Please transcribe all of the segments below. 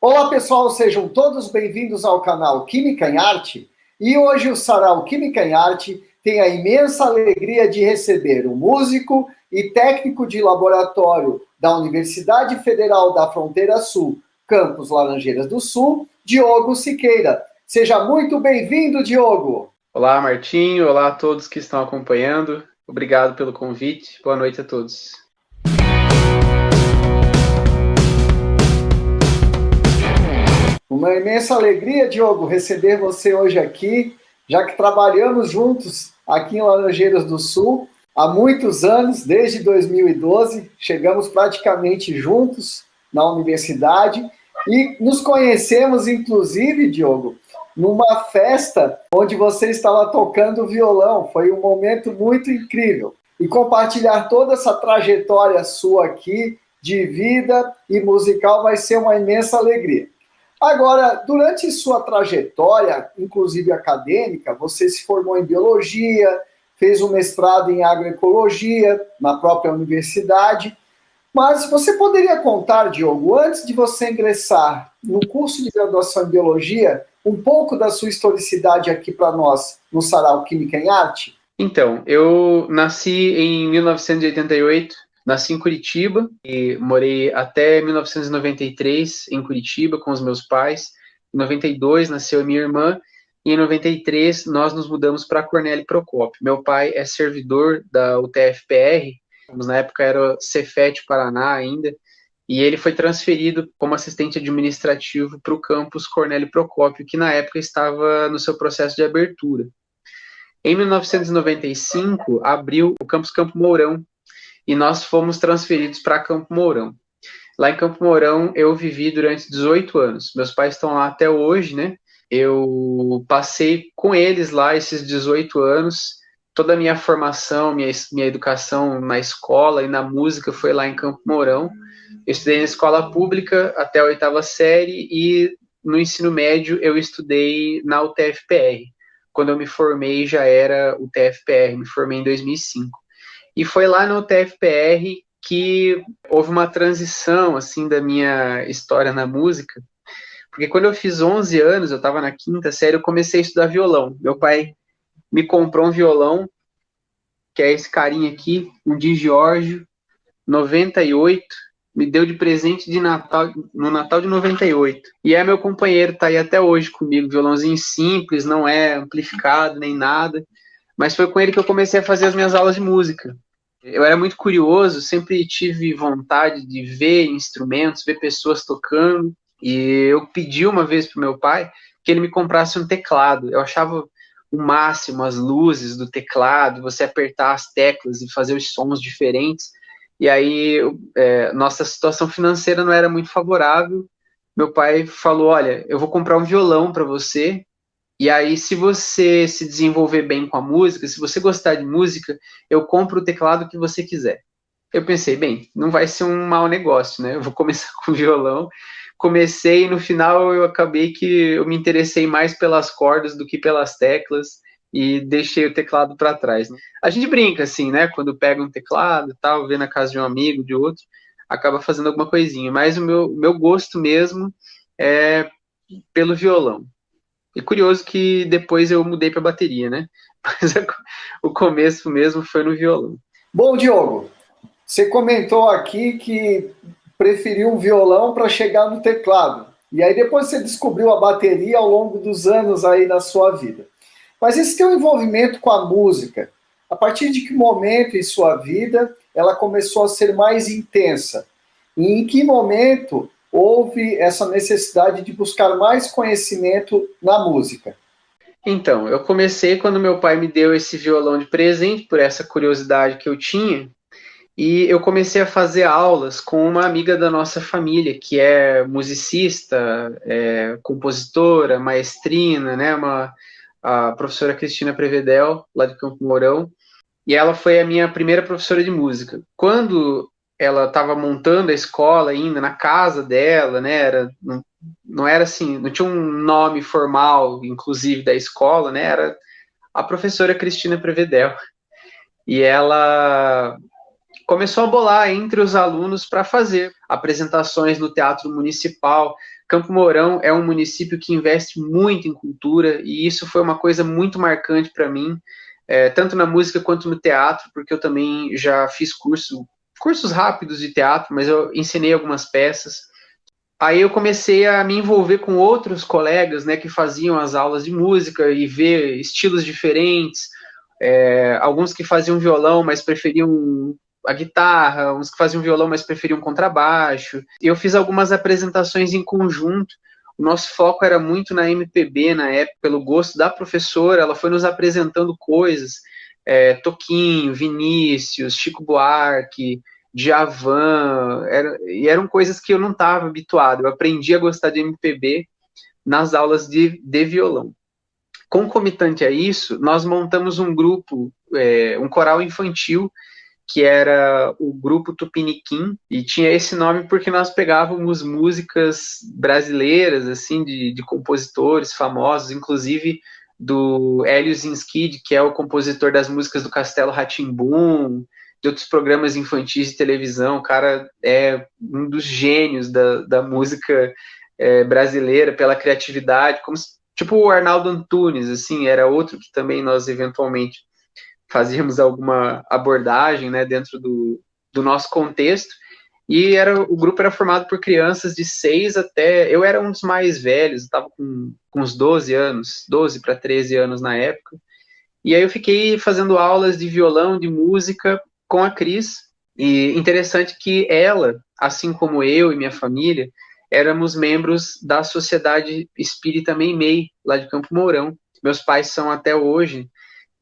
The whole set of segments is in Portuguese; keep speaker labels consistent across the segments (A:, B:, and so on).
A: Olá pessoal, sejam todos bem-vindos ao canal Química em Arte. E hoje o Sarau Química em Arte tem a imensa alegria de receber o músico e técnico de laboratório da Universidade Federal da Fronteira Sul, Campus Laranjeiras do Sul, Diogo Siqueira. Seja muito bem-vindo, Diogo.
B: Olá, Martinho. Olá a todos que estão acompanhando. Obrigado pelo convite. Boa noite a todos.
A: Uma imensa alegria, Diogo, receber você hoje aqui, já que trabalhamos juntos aqui em Laranjeiras do Sul há muitos anos, desde 2012, chegamos praticamente juntos na universidade e nos conhecemos, inclusive, Diogo, numa festa onde você estava tocando violão. Foi um momento muito incrível. E compartilhar toda essa trajetória sua aqui, de vida e musical, vai ser uma imensa alegria. Agora, durante sua trajetória, inclusive acadêmica, você se formou em biologia, fez um mestrado em agroecologia na própria universidade, mas você poderia contar, Diogo, antes de você ingressar no curso de graduação em biologia, um pouco da sua historicidade aqui para nós, no Sarau Química em Arte?
B: Então, eu nasci em 1988, nasci em Curitiba e morei até 1993 em Curitiba com os meus pais. Em 92 nasceu a minha irmã e em 93 nós nos mudamos para Cornélio Procópio. Meu pai é servidor da UTF-PR, na época era Cefet Paraná ainda, e ele foi transferido como assistente administrativo para o campus Cornélio Procópio, que na época estava no seu processo de abertura. Em 1995, abriu o campus Campo Mourão e nós fomos transferidos para Campo Mourão. Lá em Campo Mourão eu vivi durante 18 anos. Meus pais estão lá até hoje, né? Eu passei com eles lá esses 18 anos. Toda a minha formação, minha educação na escola e na música foi lá em Campo Mourão. Eu estudei na escola pública até a 8ª série e no ensino médio eu estudei na UTF-PR. Quando eu me formei já era UTF-PR, me formei em 2005. E foi lá na UTF-PR que houve uma transição assim da minha história na música, porque quando eu fiz 11 anos, eu estava na 5ª série, eu comecei a estudar violão. Meu pai me comprou um violão, que é esse carinha aqui, um Di Giorgio, 98, me deu de presente de Natal, no Natal de 98. E é meu companheiro, tá aí até hoje comigo, violãozinho simples, não é amplificado nem nada, mas foi com ele que eu comecei a fazer as minhas aulas de música. Eu era muito curioso, sempre tive vontade de ver instrumentos, ver pessoas tocando, e eu pedi uma vez pro meu pai que ele me comprasse um teclado. Eu achava o máximo as luzes do teclado, você apertar as teclas e fazer os sons diferentes. E aí, nossa situação financeira não era muito favorável. Meu pai falou: olha, eu vou comprar um violão para você. E aí, se você se desenvolver bem com a música, se você gostar de música, eu compro o teclado que você quiser. Eu pensei, bem, não vai ser um mau negócio, né? Eu vou começar com o violão. Comecei e no final eu acabei que eu me interessei mais pelas cordas do que pelas teclas e deixei o teclado para trás, né? A gente brinca assim, né? Quando pega um teclado e tal, vê na casa de um amigo, de outro, acaba fazendo alguma coisinha. Mas o meu gosto mesmo é pelo violão. E curioso que depois eu mudei para bateria, né? Mas o começo mesmo foi no violão.
A: Bom, Diogo, você comentou aqui que preferiu um violão para chegar no teclado. E aí depois você descobriu a bateria ao longo dos anos aí na sua vida. Mas esse teu envolvimento com a música, a partir de que momento em sua vida ela começou a ser mais intensa? E em que momento houve essa necessidade de buscar mais conhecimento na música?
B: Então, eu comecei quando meu pai me deu esse violão de presente, por essa curiosidade que eu tinha, e eu comecei a fazer aulas com uma amiga da nossa família, que é musicista, compositora, maestrina, né, a professora Cristina Prevedel, lá de Campo Mourão, e ela foi a minha primeira professora de música. Quando ela estava montando a escola ainda, na casa dela, né, não era assim, não tinha um nome formal, inclusive, da escola, né, era a professora Cristina Prevedel. E ela começou a bolar entre os alunos para fazer apresentações no Teatro Municipal, Campo Mourão é um município que investe muito em cultura, e isso foi uma coisa muito marcante para mim, tanto na música quanto no teatro, porque eu também já fiz cursos rápidos de teatro, mas eu ensinei algumas peças. Aí eu comecei a me envolver com outros colegas, né, que faziam as aulas de música e ver estilos diferentes, alguns que faziam violão, mas preferiam a guitarra, uns que faziam violão, mas preferiam contrabaixo. E eu fiz algumas apresentações em conjunto. O nosso foco era muito na MPB na época, pelo gosto da professora. Ela foi nos apresentando coisas, Toquinho, Vinícius, Chico Buarque, Djavan, eram coisas que eu não estava habituado. Eu aprendi a gostar de MPB nas aulas de violão. Concomitante a isso, nós montamos um grupo, um coral infantil, que era o Grupo Tupiniquim, e tinha esse nome porque nós pegávamos músicas brasileiras, assim, de compositores famosos, inclusive do Hélio Zinskid, que é o compositor das músicas do Castelo Rá-Tim-Bum, de outros programas infantis de televisão. O cara é um dos gênios da música brasileira, pela criatividade, como tipo o Arnaldo Antunes, assim, era outro que também nós eventualmente fazíamos alguma abordagem, né, dentro do nosso contexto, e o grupo era formado por crianças de 6 até... Eu era um dos mais velhos, estava com uns 12 anos, 12 para 13 anos na época, e aí eu fiquei fazendo aulas de violão, de música, com a Cris, e interessante que ela, assim como eu e minha família, éramos membros da Sociedade Espírita Meimei, lá de Campo Mourão. Meus pais são até hoje,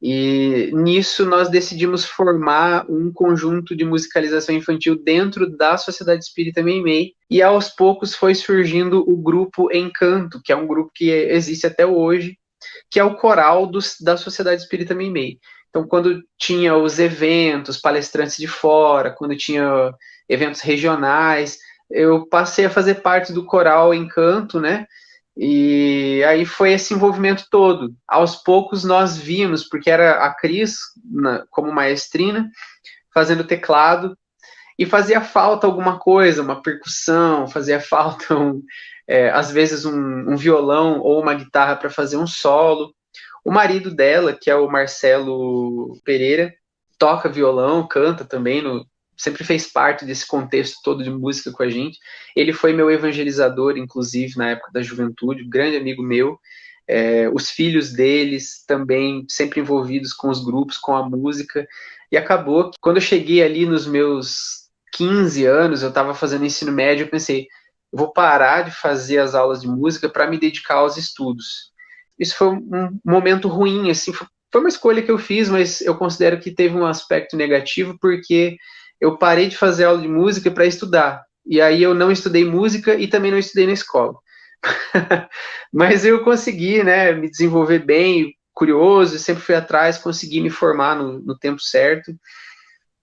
B: e nisso nós decidimos formar um conjunto de musicalização infantil dentro da Sociedade Espírita Meimei, e aos poucos foi surgindo o grupo Encanto, que é um grupo que existe até hoje, que é o coral da Sociedade Espírita Meimei. Então, quando tinha os eventos, palestrantes de fora, quando tinha eventos regionais, eu passei a fazer parte do coral Encanto, né? E aí foi esse envolvimento todo. Aos poucos nós vimos, porque era a Cris, como maestrina, fazendo teclado, e fazia falta alguma coisa, uma percussão, fazia falta, às vezes, um violão ou uma guitarra para fazer um solo. O marido dela, que é o Marcelo Pereira, toca violão, canta também, sempre fez parte desse contexto todo de música com a gente. Ele foi meu evangelizador, inclusive, na época da juventude, um grande amigo meu. Os filhos deles também sempre envolvidos com os grupos, com a música. E acabou que, quando eu cheguei ali nos meus 15 anos, eu estava fazendo ensino médio, eu pensei, eu vou parar de fazer as aulas de música para me dedicar aos estudos. Isso foi um momento ruim, assim, foi uma escolha que eu fiz, mas eu considero que teve um aspecto negativo, porque eu parei de fazer aula de música para estudar. E aí eu não estudei música e também não estudei na escola. Mas eu consegui, né, me desenvolver bem, curioso, sempre fui atrás, consegui me formar no tempo certo.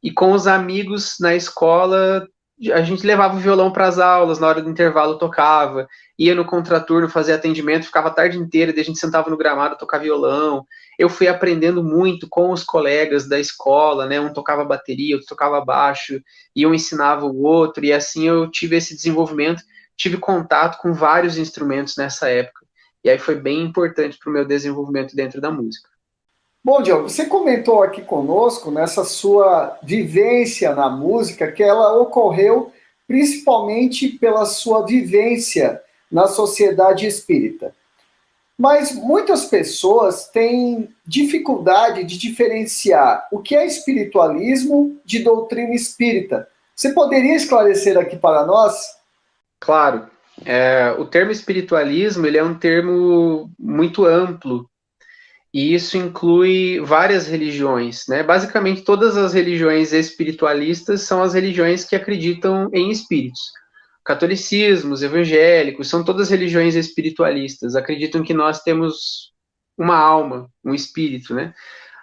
B: E com os amigos na escola, a gente levava o violão para as aulas, na hora do intervalo tocava, ia no contraturno fazer atendimento, ficava a tarde inteira, daí a gente sentava no gramado tocar violão. Eu fui aprendendo muito com os colegas da escola, né? Um tocava bateria, outro tocava baixo, e um ensinava o outro, e assim eu tive esse desenvolvimento, tive contato com vários instrumentos nessa época, e aí foi bem importante para o meu desenvolvimento dentro da música.
A: Bom, Diogo, você comentou aqui conosco nessa sua vivência na música, que ela ocorreu principalmente pela sua vivência na sociedade espírita. Mas muitas pessoas têm dificuldade de diferenciar o que é espiritualismo de doutrina espírita. Você poderia esclarecer aqui para nós?
B: Claro. O termo espiritualismo ele é um termo muito amplo, e isso inclui várias religiões, né? Basicamente, todas as religiões espiritualistas são as religiões que acreditam em espíritos. Catolicismo, os evangélicos, são todas religiões espiritualistas, acreditam que nós temos uma alma, um espírito, né?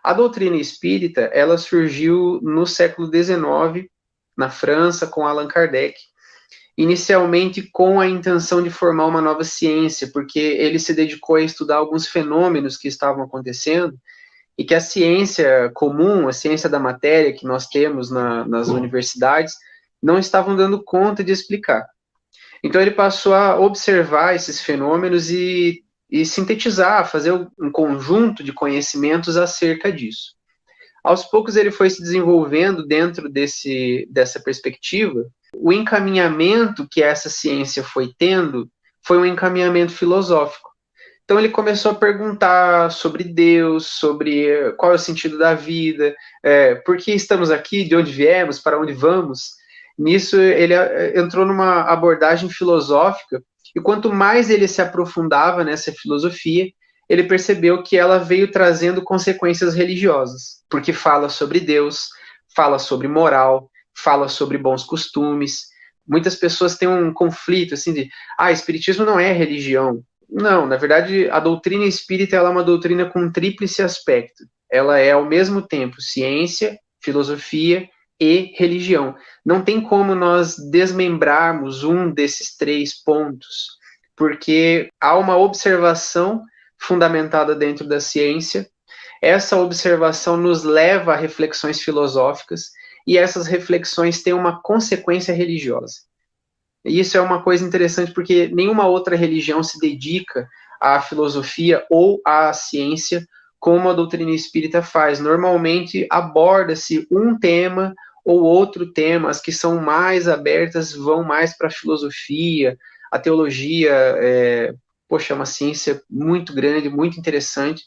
B: A doutrina espírita, ela surgiu no século XIX, na França, com Allan Kardec, inicialmente com a intenção de formar uma nova ciência, porque ele se dedicou a estudar alguns fenômenos que estavam acontecendo e que a ciência comum, a ciência da matéria que nós temos nas universidades, não estavam dando conta de explicar. Então ele passou a observar esses fenômenos e sintetizar, fazer um conjunto de conhecimentos acerca disso. Aos poucos ele foi se desenvolvendo dentro dessa perspectiva. O encaminhamento que essa ciência foi tendo foi um encaminhamento filosófico. Então ele começou a perguntar sobre Deus, sobre qual é o sentido da vida, por que estamos aqui, de onde viemos, para onde vamos. Nisso ele entrou numa abordagem filosófica, e quanto mais ele se aprofundava nessa filosofia, ele percebeu que ela veio trazendo consequências religiosas, porque fala sobre Deus, fala sobre moral, fala sobre bons costumes. Muitas pessoas têm um conflito assim de, espiritismo não é religião. Não, na verdade, a doutrina espírita ela é uma doutrina com um tríplice aspecto. Ela é, ao mesmo tempo, ciência, filosofia e religião. Não tem como nós desmembrarmos um desses 3 pontos, porque há uma observação fundamentada dentro da ciência. Essa observação nos leva a reflexões filosóficas, e essas reflexões têm uma consequência religiosa. E isso é uma coisa interessante porque nenhuma outra religião se dedica à filosofia ou à ciência como a doutrina espírita faz. Normalmente aborda-se um tema ou outro tema, as que são mais abertas vão mais para a filosofia, a teologia, é uma ciência muito grande, muito interessante,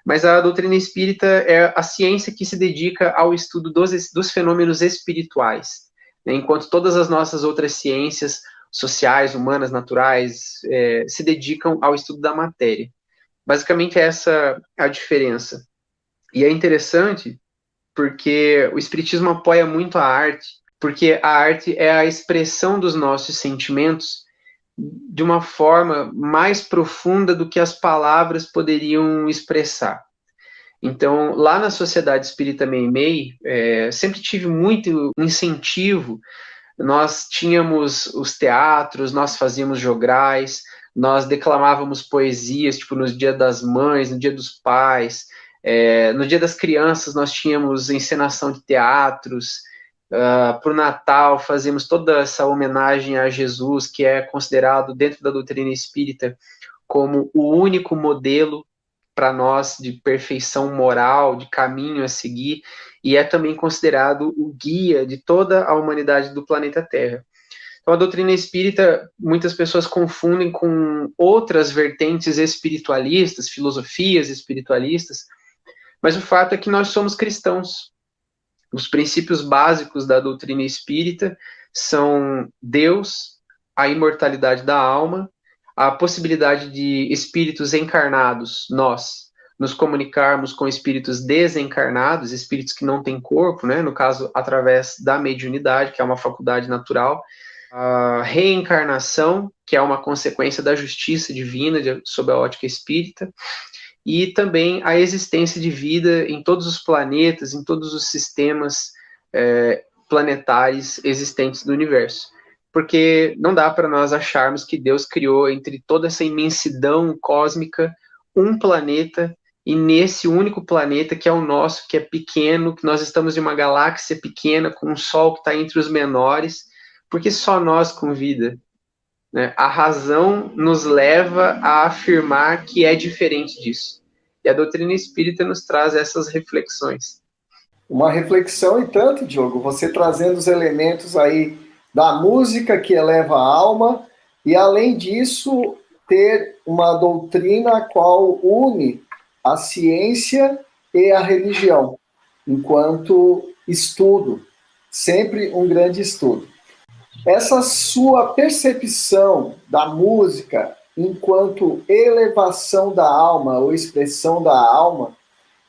B: mas a doutrina espírita é a ciência que se dedica ao estudo dos fenômenos espirituais, né? Enquanto todas as nossas outras ciências sociais, humanas, naturais, se dedicam ao estudo da matéria. Basicamente essa é a diferença. E é interessante porque o espiritismo apoia muito a arte, porque a arte é a expressão dos nossos sentimentos de uma forma mais profunda do que as palavras poderiam expressar. Então, lá na Sociedade Espírita Meimei, sempre tive muito incentivo. Nós tínhamos os teatros, nós fazíamos jograis, nós declamávamos poesias, tipo, no Dia das Mães, no Dia dos Pais, no Dia das Crianças nós tínhamos encenação de teatros, para o Natal fazemos toda essa homenagem a Jesus, que é considerado dentro da doutrina espírita como o único modelo para nós de perfeição moral, de caminho a seguir, e é também considerado o guia de toda a humanidade do planeta Terra. Então, a doutrina espírita, muitas pessoas confundem com outras vertentes espiritualistas, filosofias espiritualistas, mas o fato é que nós somos cristãos. Os princípios básicos da doutrina espírita são Deus, a imortalidade da alma, a possibilidade de espíritos encarnados, nós, nos comunicarmos com espíritos desencarnados, espíritos que não têm corpo, né? No caso, através da mediunidade, que é uma faculdade natural, a reencarnação, que é uma consequência da justiça divina sob a ótica espírita, e também a existência de vida em todos os planetas, em todos os sistemas planetários existentes do universo. Porque não dá para nós acharmos que Deus criou entre toda essa imensidão cósmica um planeta, e nesse único planeta que é o nosso, que é pequeno, que nós estamos em uma galáxia pequena, com um Sol que está entre os menores, porque só nós com vida, né? A razão nos leva a afirmar que é diferente disso. E a doutrina espírita nos traz essas reflexões.
A: Uma reflexão e tanto, Diogo, você trazendo os elementos aí da música que eleva a alma, e além disso, ter uma doutrina a qual une a ciência e a religião, enquanto estudo, sempre um grande estudo. Essa sua percepção da música enquanto elevação da alma ou expressão da alma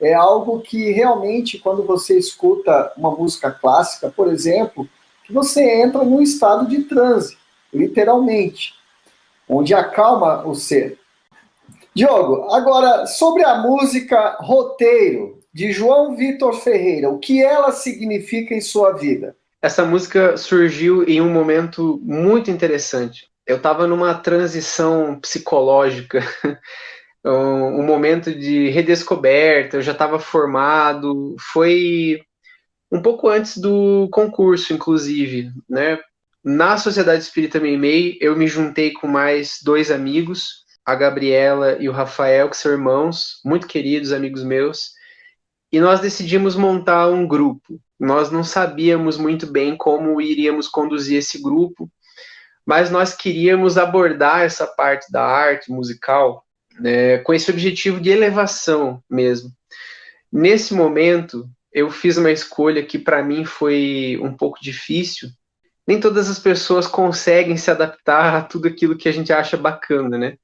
A: é algo que realmente, quando você escuta uma música clássica, por exemplo, que você entra num estado de transe, literalmente, onde acalma o ser. Diogo, agora, sobre a música Roteiro, de João Vitor Ferreira, o que ela significa em sua vida?
B: Essa música surgiu em um momento muito interessante. Eu estava numa transição psicológica, um momento de redescoberta, eu já estava formado, foi um pouco antes do concurso, inclusive, né? na Sociedade Espírita Meimei, eu me juntei com mais 2 amigos, a Gabriela e o Rafael, que são irmãos, muito queridos amigos meus, e nós decidimos montar um grupo. Nós não sabíamos muito bem como iríamos conduzir esse grupo, mas nós queríamos abordar essa parte da arte musical, né, com esse objetivo de elevação mesmo. Nesse momento, eu fiz uma escolha que para mim foi um pouco difícil. Nem todas as pessoas conseguem se adaptar a tudo aquilo que a gente acha bacana, né?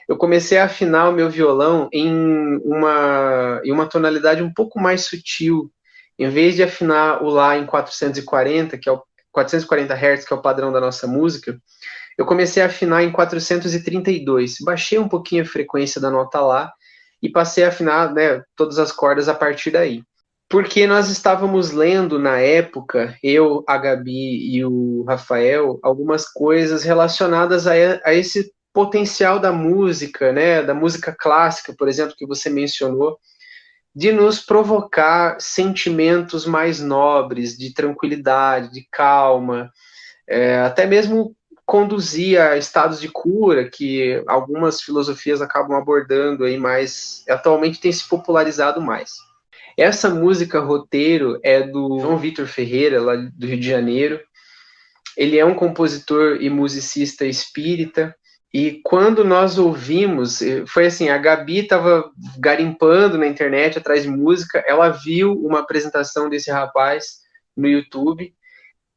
B: Eu comecei a afinar o meu violão em uma tonalidade um pouco mais sutil. Em vez de afinar o Lá em 440, que é o 440 Hz, que é o padrão da nossa música, eu comecei a afinar em 432. Baixei um pouquinho a frequência da nota Lá e passei a afinar, né, todas as cordas a partir daí. Porque nós estávamos lendo na época, eu, a Gabi e o Rafael, algumas coisas relacionadas a esse potencial da música, né, da música clássica, por exemplo, que você mencionou, de nos provocar sentimentos mais nobres, de tranquilidade, de calma, até mesmo conduzir a estados de cura, que algumas filosofias acabam abordando aí, mas atualmente tem se popularizado mais. Essa música Roteiro é do João Vitor Ferreira, lá do Rio de Janeiro. Ele é um compositor e musicista espírita. E quando nós ouvimos, foi assim, a Gabi estava garimpando na internet atrás de música, ela viu uma apresentação desse rapaz no YouTube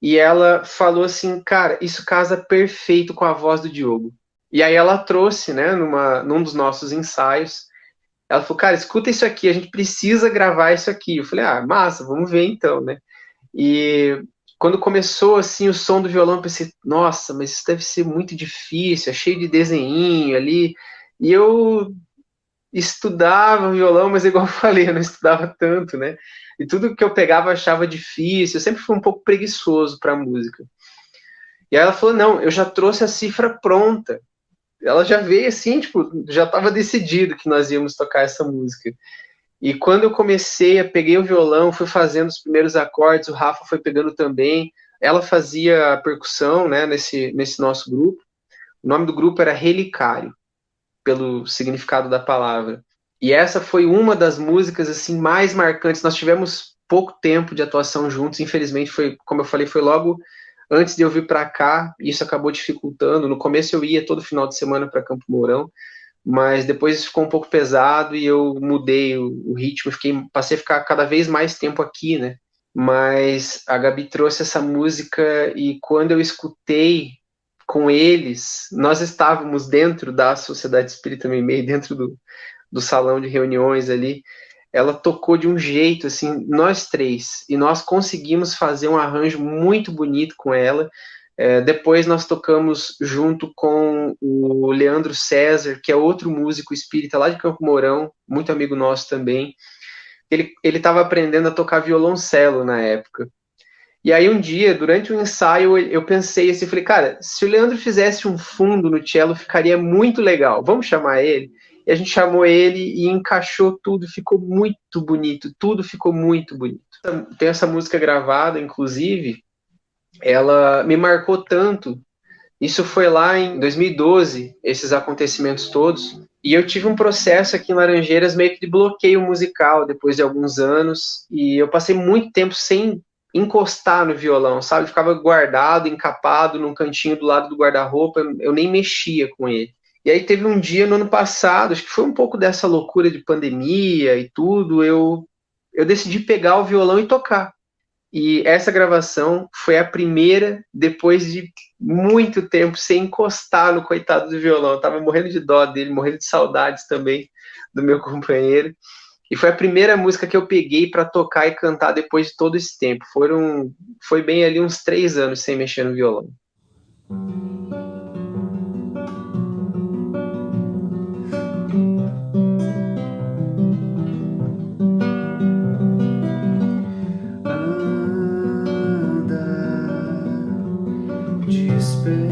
B: e ela falou assim, cara, isso casa perfeito com a voz do Diogo. E aí ela trouxe, né, num dos nossos ensaios, ela falou, cara, escuta isso aqui, a gente precisa gravar isso aqui. Eu falei, massa, vamos ver então, né? E quando começou, assim, o som do violão, eu pensei, nossa, mas isso deve ser muito difícil, é cheio de desenhinho ali. E eu estudava violão, mas igual eu falei, eu não estudava tanto, né? E tudo que eu pegava eu achava difícil, eu sempre fui um pouco preguiçoso para música. E aí ela falou, não, eu já trouxe a cifra pronta. Ela já veio assim, tipo, já estava decidido que nós íamos tocar essa música. E quando eu comecei, eu peguei o violão, fui fazendo os primeiros acordes, o Rafa foi pegando também. Ela fazia a percussão, né, nesse nosso grupo. O nome do grupo era Relicário, pelo significado da palavra. E essa foi uma das músicas assim mais marcantes. Nós tivemos pouco tempo de atuação juntos, infelizmente foi, como eu falei, foi logo antes de eu vir para cá, e isso acabou dificultando. No começo eu ia todo final de semana para Campo Mourão, mas depois isso ficou um pouco pesado e eu mudei o ritmo, passei a ficar cada vez mais tempo aqui, né? Mas a Gabi trouxe essa música e quando eu escutei com eles, nós estávamos dentro da Sociedade Espírita Meimei, dentro do salão de reuniões ali, ela tocou de um jeito, assim, nós três, e nós conseguimos fazer um arranjo muito bonito com ela. Depois nós tocamos junto com o Leandro César, que é outro músico espírita lá de Campo Mourão, muito amigo nosso também. Ele estava aprendendo a tocar violoncelo na época. E aí um dia, durante o ensaio, eu pensei assim, falei, cara, se o Leandro fizesse um fundo no cello, ficaria muito legal, vamos chamar ele? E a gente chamou ele e encaixou tudo, ficou muito bonito, tudo ficou muito bonito. Tem essa música gravada, inclusive, ela me marcou tanto. Isso foi lá em 2012, esses acontecimentos todos, e eu tive um processo aqui em Laranjeiras meio que de bloqueio musical depois de alguns anos, e eu passei muito tempo sem encostar no violão, sabe? Ficava guardado, encapado num cantinho do lado do guarda-roupa, eu nem mexia com ele. E aí teve um dia no ano passado, acho que foi um pouco dessa loucura de pandemia e tudo, eu decidi pegar o violão e tocar. E essa gravação foi a primeira depois de muito tempo sem encostar no coitado do violão. Eu tava morrendo de dó dele, morrendo de saudades também do meu companheiro. E foi a primeira música que eu peguei para tocar e cantar depois de todo esse tempo. Foi bem ali uns 3 anos sem mexer no violão.
C: Desperta,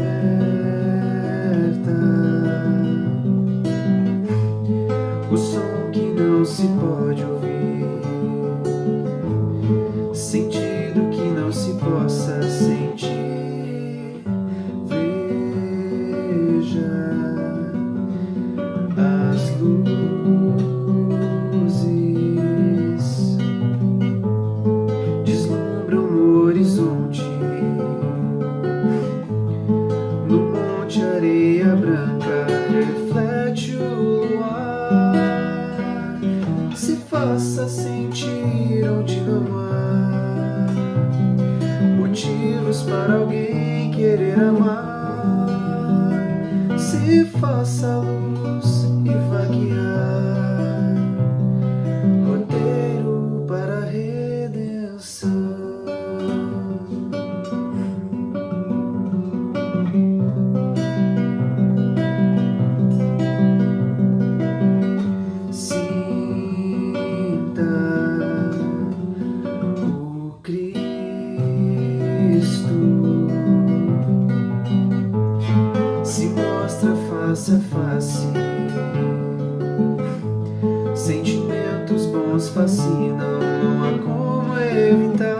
C: o som que não se pode ouvir, sentido que não se possa sentir. luzes deslumbram no horizonte. No monte areia branca reflete o luar. Se faça sentir onde não há motivos para alguém querer amar. Se faça luz e vaguear, roteiro para a redenção. Sinta o Cristo se mostra face a face. Sentimentos bons fascinam, não há como evitar.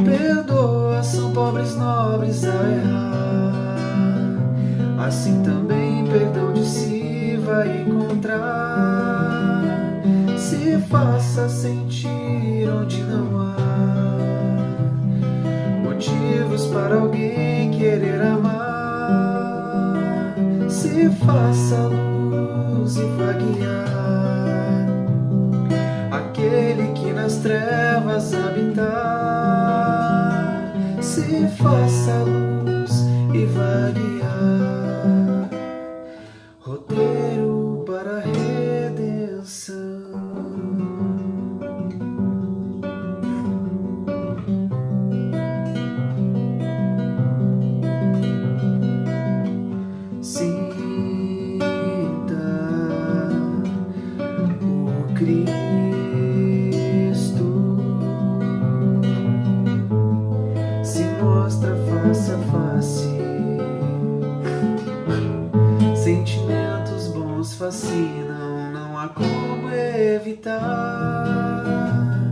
C: Perdoa, são pobres nobres a errar. Assim também perdão de si vai encontrar. Se faça sentir onde não há motivos para alguém querer amar. Se faça luz e vaguear, aquele que nas trevas habitar. Se faça luz e vaguear, roteiro para a redenção. Cristo se mostra face a face. Sentimentos bons fascinam, não há como evitar.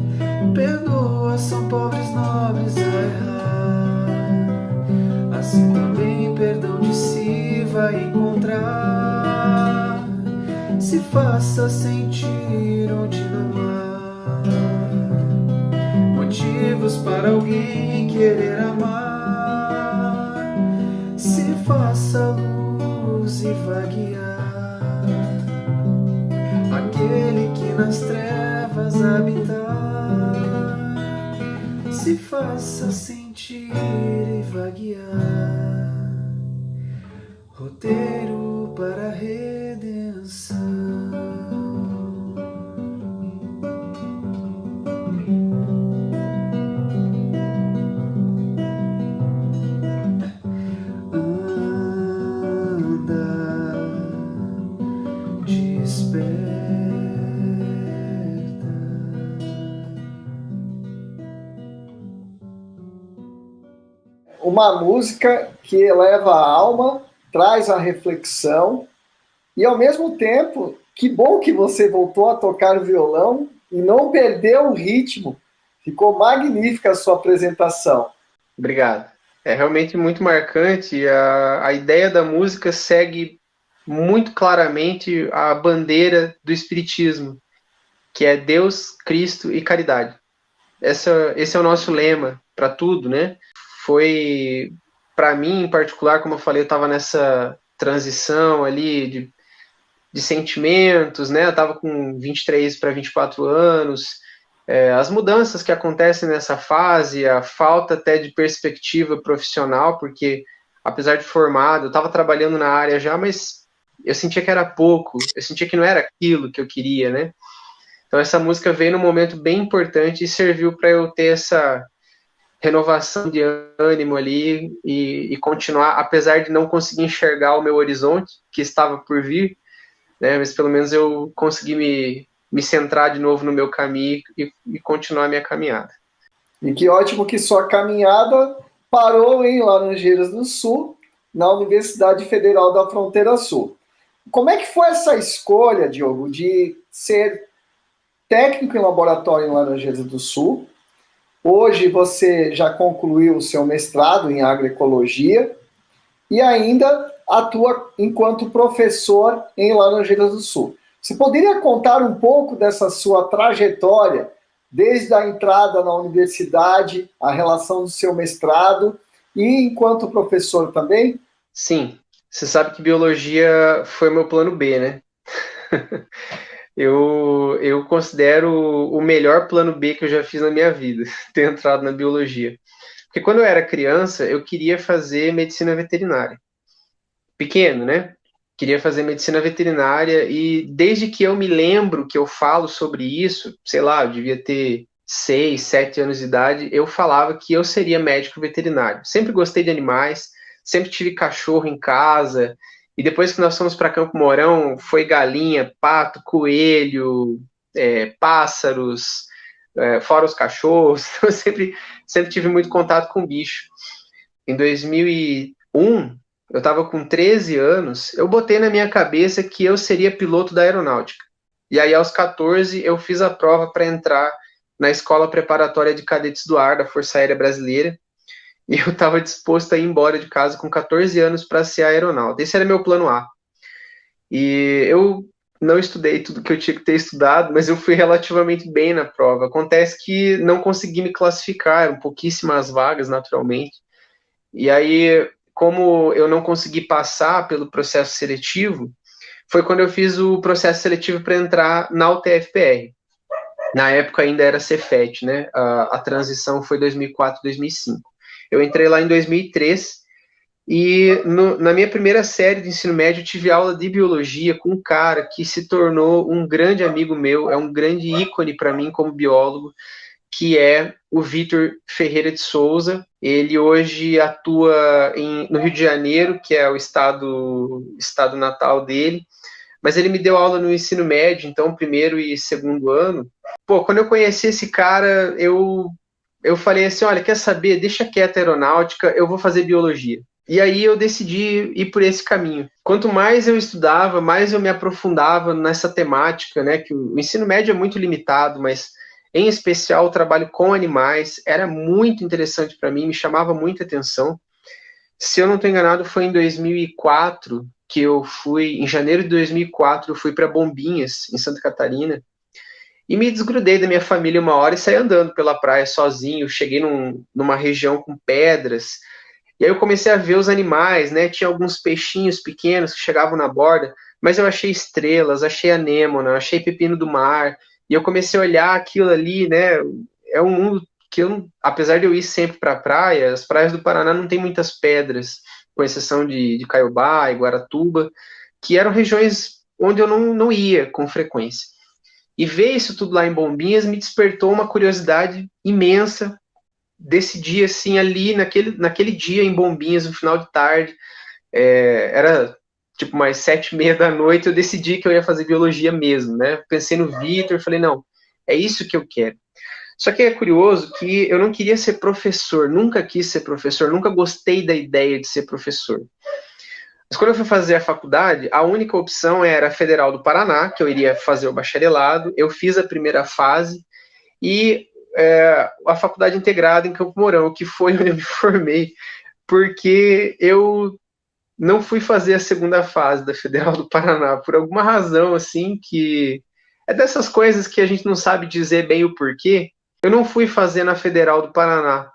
C: Perdoa, são pobres nobres a errar. Assim também perdão de si vai encontrar. Se faça sentir onde não há motivos para alguém querer amar. Se faça luz e vaguear, aquele que nas trevas habitar. Se faça sentir e vaguear, roteiro para a redenção.
A: Uma música que eleva a alma, traz a reflexão e, ao mesmo tempo, que bom que você voltou a tocar o violão e não perdeu o ritmo. Ficou magnífica a sua apresentação.
B: Obrigado. É realmente muito marcante. A ideia da música segue muito claramente a bandeira do Espiritismo, que é Deus, Cristo e caridade. Esse é o nosso lema para tudo, né? Foi, para mim, em particular, como eu falei, eu estava nessa transição ali de sentimentos, né? Eu estava com 23 para 24 anos. As mudanças que acontecem nessa fase, a falta até de perspectiva profissional, porque, apesar de formado, eu estava trabalhando na área já, mas eu sentia que era pouco, eu sentia que não era aquilo que eu queria, né? Então essa música veio num momento bem importante e serviu para eu ter essa renovação de ânimo ali e continuar, apesar de não conseguir enxergar o meu horizonte, que estava por vir, né, mas pelo menos eu consegui me centrar de novo no meu caminho e continuar a minha caminhada.
A: E que ótimo que sua caminhada parou em Laranjeiras do Sul, na Universidade Federal da Fronteira Sul. Como é que foi essa escolha, Diogo, de ser técnico em laboratório em Laranjeiras do Sul? Hoje você já concluiu o seu mestrado em agroecologia e ainda atua enquanto professor em Laranjeiras do Sul. Você poderia contar um pouco dessa sua trajetória, desde a entrada na universidade, a relação do seu mestrado e enquanto professor também?
B: Sim, você sabe que biologia foi meu plano B, né? Eu considero o melhor plano B que eu já fiz na minha vida, ter entrado na biologia. Porque quando eu era criança, eu queria fazer medicina veterinária. Pequeno, né? Queria fazer medicina veterinária e desde que eu me lembro que eu falo sobre isso, sei lá, eu devia ter 6, 7 anos de idade, eu falava que eu seria médico veterinário. Sempre gostei de animais, sempre tive cachorro em casa, e depois que nós fomos para Campo Mourão, foi galinha, pato, coelho, pássaros, fora os cachorros. Então, eu sempre tive muito contato com bicho. Em 2001, eu estava com 13 anos, eu botei na minha cabeça que eu seria piloto da aeronáutica. E aí, aos 14, eu fiz a prova para entrar na Escola Preparatória de Cadetes do Ar da Força Aérea Brasileira. E eu estava disposto a ir embora de casa com 14 anos para ser aeronauta. Esse era meu plano A. E eu não estudei tudo que eu tinha que ter estudado, mas eu fui relativamente bem na prova. Acontece que não consegui me classificar, eram pouquíssimas vagas, naturalmente. E aí, como eu não consegui passar pelo processo seletivo, foi quando eu fiz o processo seletivo para entrar na UTFPR. Na época ainda era Cefet, né? A transição foi 2004, 2005. Eu entrei lá em 2003 e na minha primeira série de ensino médio eu tive aula de biologia com um cara que se tornou um grande amigo meu, é um grande ícone para mim como biólogo, que é o Vitor Ferreira de Souza. Ele hoje atua no Rio de Janeiro, que é o estado natal dele, mas ele me deu aula no ensino médio, então primeiro e segundo ano. Pô, quando eu conheci esse cara, eu falei assim, olha, quer saber, deixa quieta a aeronáutica, eu vou fazer biologia. E aí eu decidi ir por esse caminho. Quanto mais eu estudava, mais eu me aprofundava nessa temática, né, que o ensino médio é muito limitado, mas em especial o trabalho com animais era muito interessante para mim, me chamava muita atenção. Se eu não estou enganado, foi em 2004 que eu fui, em janeiro de 2004, eu fui para Bombinhas, em Santa Catarina, e me desgrudei da minha família uma hora e saí andando pela praia sozinho. Cheguei numa região com pedras, e aí eu comecei a ver os animais, né? Tinha alguns peixinhos pequenos que chegavam na borda, mas eu achei estrelas, achei anêmona, achei pepino do mar, e eu comecei a olhar aquilo ali, né? É um mundo que eu, apesar de eu ir sempre para a praia, as praias do Paraná não tem muitas pedras, com exceção de Caiobá e Guaratuba, que eram regiões onde eu não ia com frequência. E ver isso tudo lá em Bombinhas me despertou uma curiosidade imensa. Decidi, assim, ali, naquele dia em Bombinhas, no final de tarde, era tipo mais 7h30 da noite, eu decidi que eu ia fazer biologia mesmo, né? Pensei no Vitor, falei, não, é isso que eu quero. Só que é curioso que eu não queria ser professor, nunca quis ser professor, nunca gostei da ideia de ser professor. Mas quando eu fui fazer a faculdade, a única opção era a Federal do Paraná, que eu iria fazer o bacharelado. Eu fiz a primeira fase e a faculdade integrada em Campo Mourão, que foi onde eu me formei, porque eu não fui fazer a segunda fase da Federal do Paraná, por alguma razão, assim, que é dessas coisas que a gente não sabe dizer bem o porquê. Eu não fui fazer na Federal do Paraná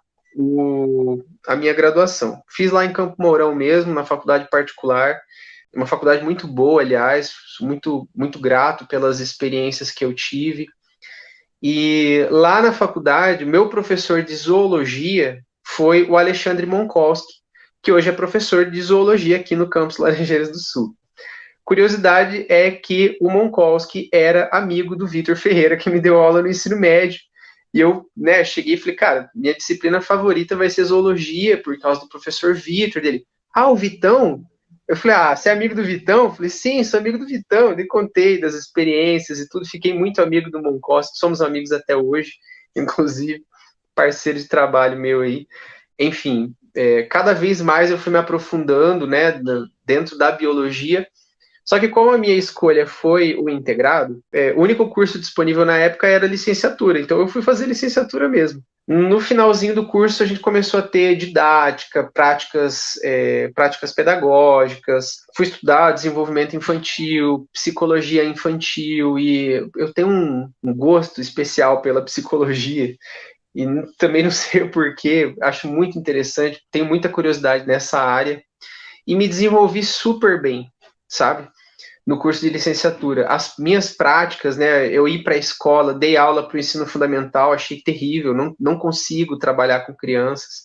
B: a minha graduação. Fiz lá em Campo Mourão mesmo, na faculdade particular, uma faculdade muito boa, aliás, muito, muito grato pelas experiências que eu tive. E lá na faculdade, meu professor de zoologia foi o Alexandre Monkowski, que hoje é professor de zoologia aqui no campus Laranjeiras do Sul. Curiosidade é que o Monkowski era amigo do Vitor Ferreira, que me deu aula no ensino médio. E eu, né, cheguei e falei, cara, minha disciplina favorita vai ser zoologia, por causa do professor Vitor dele. Ah, o Vitão? Eu falei, você é amigo do Vitão? Eu falei, sim, sou amigo do Vitão. Eu lhe contei das experiências e tudo, fiquei muito amigo do Monkowski, somos amigos até hoje, inclusive, parceiro de trabalho meu aí. Enfim, cada vez mais eu fui me aprofundando, né, dentro da biologia. Só que como a minha escolha foi o integrado, o único curso disponível na época era licenciatura, então eu fui fazer licenciatura mesmo. No finalzinho do curso, a gente começou a ter didática, práticas pedagógicas. Fui estudar desenvolvimento infantil, psicologia infantil, e eu tenho um gosto especial pela psicologia, e também não sei o porquê, acho muito interessante, tenho muita curiosidade nessa área, e me desenvolvi super bem, sabe? No curso de licenciatura. As minhas práticas, né, eu ir para a escola, dei aula para o ensino fundamental, achei terrível, não consigo trabalhar com crianças.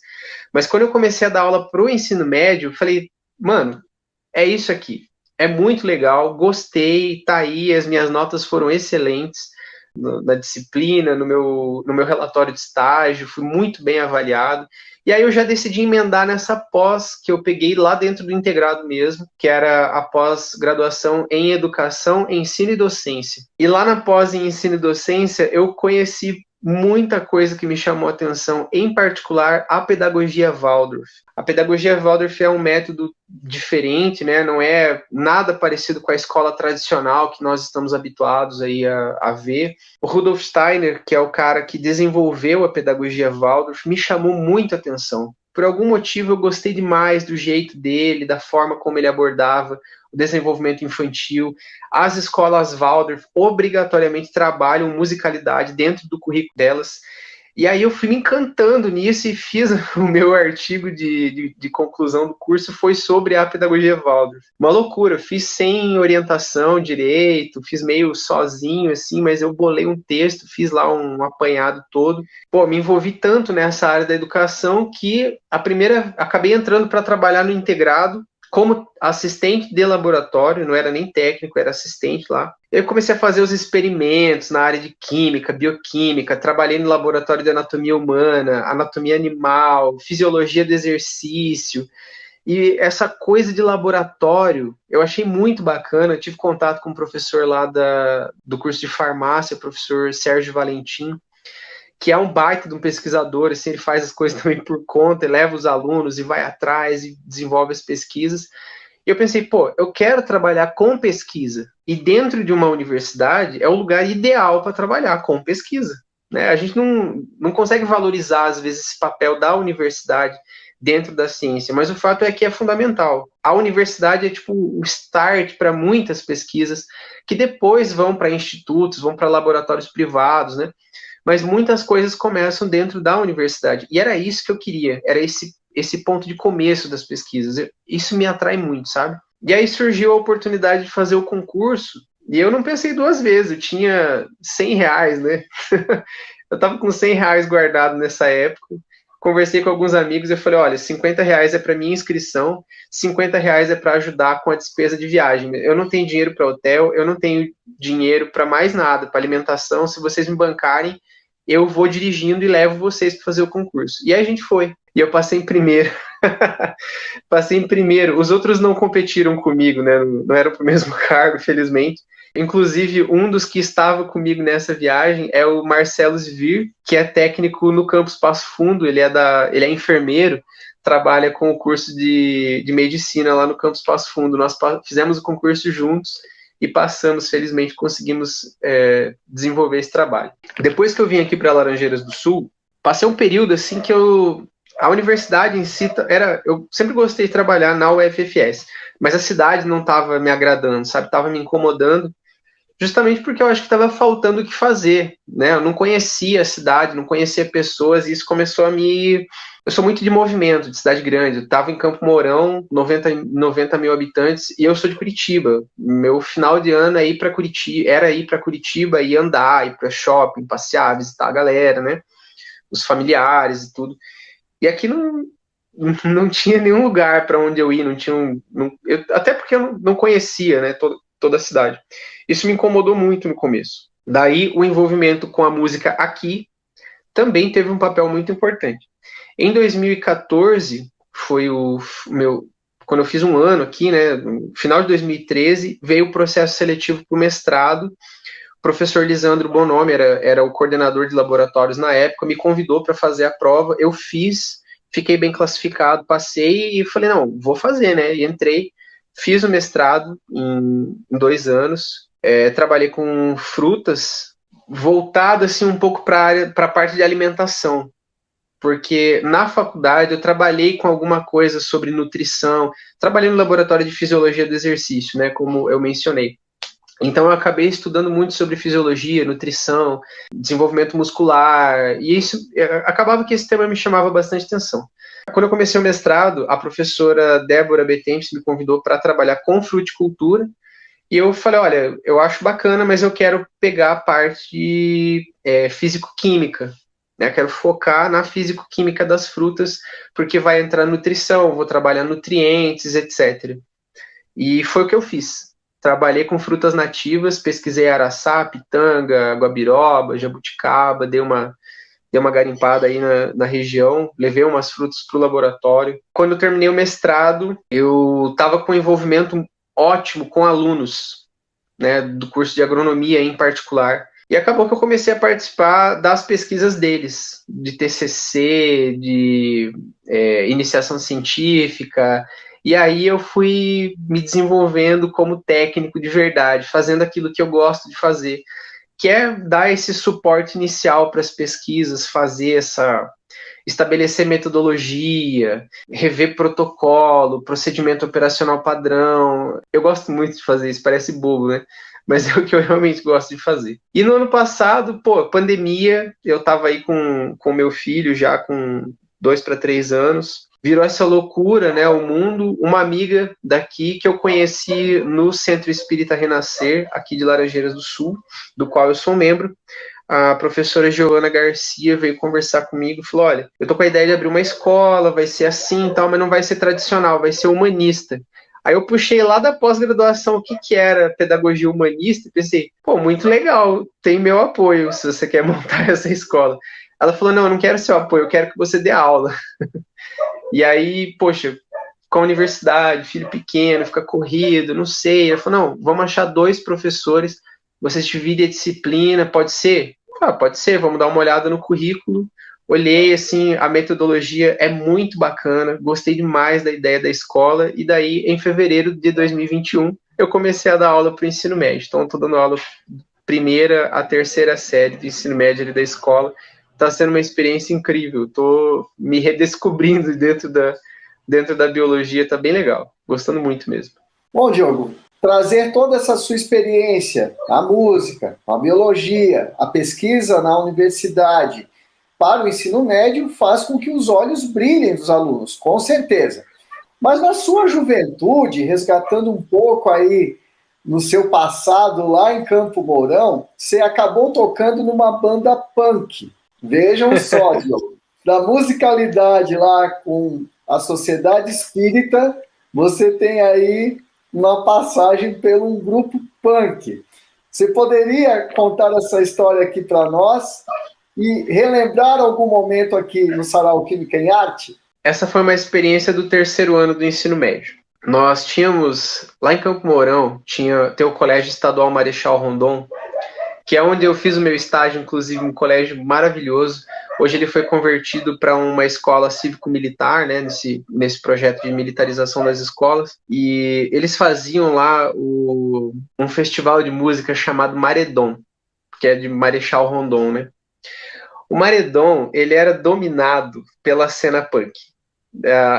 B: Mas quando eu comecei a dar aula para o ensino médio, eu falei, mano, é isso aqui. É muito legal, gostei, tá aí, as minhas notas foram excelentes na disciplina, no meu relatório de estágio, fui muito bem avaliado. E aí eu já decidi emendar nessa pós que eu peguei lá dentro do integrado mesmo, que era a pós-graduação em Educação, Ensino e Docência. E lá na pós em Ensino e Docência eu conheci muita coisa que me chamou a atenção, em particular a pedagogia Waldorf. A pedagogia Waldorf é um método diferente, né? Não é nada parecido com a escola tradicional que nós estamos habituados aí a ver. O Rudolf Steiner, que é o cara que desenvolveu a pedagogia Waldorf, me chamou muito a atenção. Por algum motivo eu gostei demais do jeito dele, da forma como ele abordava o desenvolvimento infantil. As escolas Waldorf obrigatoriamente trabalham musicalidade dentro do currículo delas. E aí eu fui me encantando nisso e fiz o meu artigo de conclusão do curso, foi sobre a pedagogia Waldorf. Uma loucura, fiz sem orientação direito, fiz meio sozinho, assim, mas eu bolei um texto, fiz lá um apanhado todo. Pô, me envolvi tanto nessa área da educação que acabei entrando para trabalhar no integrado, como assistente de laboratório, não era nem técnico, era assistente lá. Eu comecei a fazer os experimentos na área de química, bioquímica, trabalhei no laboratório de anatomia humana, anatomia animal, fisiologia do exercício. E essa coisa de laboratório, eu achei muito bacana. Eu tive contato com um professor lá do curso de farmácia, o professor Sérgio Valentim, que é um baita de um pesquisador, assim, ele faz as coisas também por conta, ele leva os alunos e vai atrás e desenvolve as pesquisas. E eu pensei, pô, eu quero trabalhar com pesquisa. E dentro de uma universidade é o lugar ideal para trabalhar com pesquisa. Né? A gente não consegue valorizar, às vezes, esse papel da universidade dentro da ciência, mas o fato é que é fundamental. A universidade é tipo o start para muitas pesquisas que depois vão para institutos, vão para laboratórios privados, né? Mas muitas coisas começam dentro da universidade. E era isso que eu queria, era esse ponto de começo das pesquisas. Isso me atrai muito, sabe? E aí surgiu a oportunidade de fazer o concurso, e eu não pensei duas vezes, eu tinha R$ 100, né? Eu tava com R$ 100 guardado nessa época, conversei com alguns amigos, eu falei, olha, R$ 50 é para minha inscrição, R$ 50 é para ajudar com a despesa de viagem. Eu não tenho dinheiro para hotel, eu não tenho dinheiro para mais nada, para alimentação, se vocês me bancarem, eu vou dirigindo e levo vocês para fazer o concurso. E aí a gente foi. E eu passei em primeiro. Passei em primeiro. Os outros não competiram comigo, né? Não eram para o mesmo cargo, felizmente. Inclusive, um dos que estava comigo nessa viagem é o Marcelo Zvir, que é técnico no campus Passo Fundo. Ele é enfermeiro, trabalha com o curso de medicina lá no campus Passo Fundo. Nós fizemos o concurso juntos e passamos, felizmente, conseguimos desenvolver esse trabalho. Depois que eu vim aqui para Laranjeiras do Sul, passei um período assim que a universidade em si, eu sempre gostei de trabalhar na UFFS, mas a cidade não estava me agradando, sabe? Estava me incomodando, justamente porque eu acho que estava faltando o que fazer, né? Eu não conhecia a cidade, não conhecia pessoas, e isso começou a me... Eu sou muito de movimento, de cidade grande. Eu estava em Campo Mourão, 90 mil habitantes, e eu sou de Curitiba. Meu final de ano era ir para Curitiba e andar, ir para shopping, passear, visitar a galera, né? Os familiares e tudo. E aqui não tinha nenhum lugar para onde eu ir, até porque eu não conhecia, né, toda a cidade. Isso me incomodou muito no começo. Daí o envolvimento com a música aqui também teve um papel muito importante. Em 2014, foi quando eu fiz um ano aqui, né, no final de 2013, veio o processo seletivo para o mestrado. O professor Lisandro Bonomi era o coordenador de laboratórios na época, me convidou para fazer a prova, eu fiz, fiquei bem classificado, passei e falei, não, vou fazer, né, e entrei, fiz o mestrado em 2 anos, trabalhei com frutas, voltado assim um pouco para a parte de alimentação. porque na faculdade eu trabalhei com alguma coisa sobre nutrição, trabalhei no laboratório de fisiologia do exercício, né, como eu mencionei. Então eu acabei estudando muito sobre fisiologia, nutrição, desenvolvimento muscular, e isso acabava que esse tema me chamava bastante atenção. Quando eu comecei o mestrado, a professora Débora Betentes me convidou para trabalhar com fruticultura, e eu falei, olha, eu acho bacana, mas eu quero pegar a parte de físico-química, né? Quero focar na físico-química das frutas, porque vai entrar nutrição, vou trabalhar nutrientes, etc. E foi o que eu fiz. Trabalhei com frutas nativas, pesquisei araçá, pitanga, guabiroba, jabuticaba, dei uma garimpada aí na região, levei umas frutas para o laboratório. Quando eu terminei o mestrado, eu estava com envolvimento ótimo com alunos, né, do curso de agronomia em particular. E acabou que eu comecei a participar das pesquisas deles, de TCC, de iniciação científica. E aí eu fui me desenvolvendo como técnico de verdade, fazendo aquilo que eu gosto de fazer, que é dar esse suporte inicial para as pesquisas, estabelecer metodologia, rever protocolo, procedimento operacional padrão. Eu gosto muito de fazer isso, parece bobo, né? Mas é o que eu realmente gosto de fazer. E no ano passado, pandemia, eu estava aí com meu filho já com 2 para 3 anos, virou essa loucura, né, o mundo. Uma amiga daqui que eu conheci no Centro Espírita Renascer, aqui de Laranjeiras do Sul, do qual eu sou membro, a professora Giovana Garcia veio conversar comigo e falou, olha, eu tô com a ideia de abrir uma escola, vai ser assim e tal, mas não vai ser tradicional, vai ser humanista. Aí eu puxei lá da pós-graduação o que era pedagogia humanista e pensei, muito legal, tem meu apoio se você quer montar essa escola. Ela falou, não, eu não quero seu apoio, eu quero que você dê aula. E aí, poxa, com a universidade, filho pequeno, fica corrido, não sei. Ela falou, não, vamos achar 2 professores, vocês dividem a disciplina, pode ser? Pode ser, vamos dar uma olhada no currículo. Olhei, assim, a metodologia é muito bacana, gostei demais da ideia da escola, e daí, em fevereiro de 2021, eu comecei a dar aula para o ensino médio. Então, estou dando aula primeira a terceira série do ensino médio ali da escola. Está sendo uma experiência incrível, estou me redescobrindo dentro da biologia, está bem legal, gostando muito mesmo.
A: Bom, Diogo, trazer toda essa sua experiência, a música, a biologia, a pesquisa na universidade para o ensino médio faz com que os olhos brilhem dos alunos, com certeza. Mas na sua juventude, resgatando um pouco aí no seu passado lá em Campo Mourão, você acabou tocando numa banda punk. Vejam só, Diogo, da musicalidade lá com a Sociedade Espírita, você tem aí uma passagem pelo um grupo punk. Você poderia contar essa história aqui para nós e relembrar algum momento aqui no Sarau Química em Arte?
B: Essa foi uma experiência do 3º ano do ensino médio. Nós tínhamos, lá em Campo Mourão, tem o Colégio Estadual Marechal Rondon, que é onde eu fiz o meu estágio, inclusive um colégio maravilhoso. Hoje ele foi convertido para uma escola cívico-militar, né, nesse projeto de militarização das escolas, e eles faziam lá um festival de música chamado Maredon, que é de Marechal Rondon, né? O Maredon, ele era dominado pela cena punk.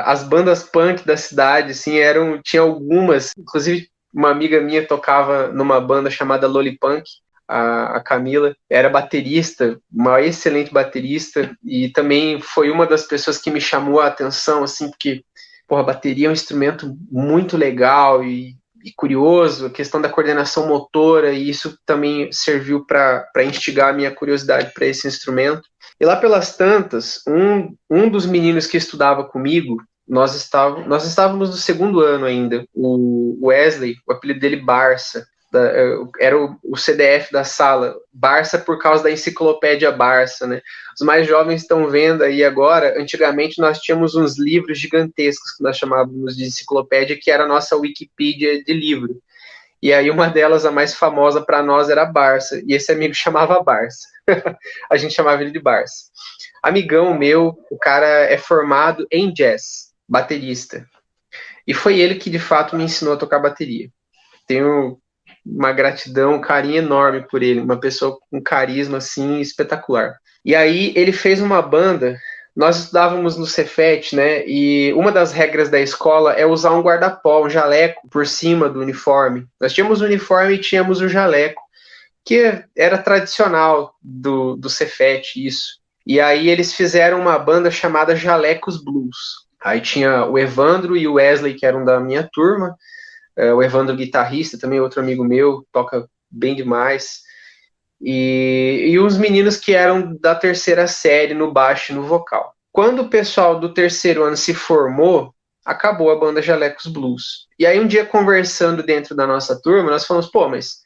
B: As bandas punk da cidade, assim, tinha algumas, inclusive uma amiga minha tocava numa banda chamada Lolipunk, a Camila, era baterista, uma excelente baterista, e também foi uma das pessoas que me chamou a atenção, assim, porque, a bateria é um instrumento muito legal e curioso, a questão da coordenação motora, e isso também serviu para instigar a minha curiosidade para esse instrumento. E lá pelas tantas, um dos meninos que estudava comigo, nós estávamos no 2º ano ainda, o Wesley, o apelido dele Barça, era o CDF da sala, Barça por causa da enciclopédia Barça, né? Os mais jovens estão vendo aí agora, antigamente nós tínhamos uns livros gigantescos que nós chamávamos de enciclopédia, que era a nossa Wikipedia de livro. E aí uma delas, a mais famosa para nós, era Barça, e esse amigo chamava Barça. A gente chamava ele de Barça. Amigão meu, o cara é formado em jazz, baterista. E foi ele que de fato me ensinou a tocar bateria. Tenho uma gratidão, um carinho enorme por ele, uma pessoa com carisma assim espetacular. E aí ele fez uma banda nós estudávamos no Cefet, né? E uma das regras da escola é usar um guarda-pó, um jaleco por cima do uniforme. Nós tínhamos o uniforme e tínhamos o jaleco, que era tradicional do Cefet, isso. E aí eles fizeram uma banda chamada Jalecos Blues. Aí tinha o Evandro e o Wesley, que eram da minha turma. O Evandro, guitarrista, também outro amigo meu, toca bem demais. E os meninos que eram da terceira série no baixo e no vocal. Quando o pessoal do terceiro ano se formou, acabou a banda Jalecos Blues. E aí um dia, conversando dentro da nossa turma, nós falamos, pô, mas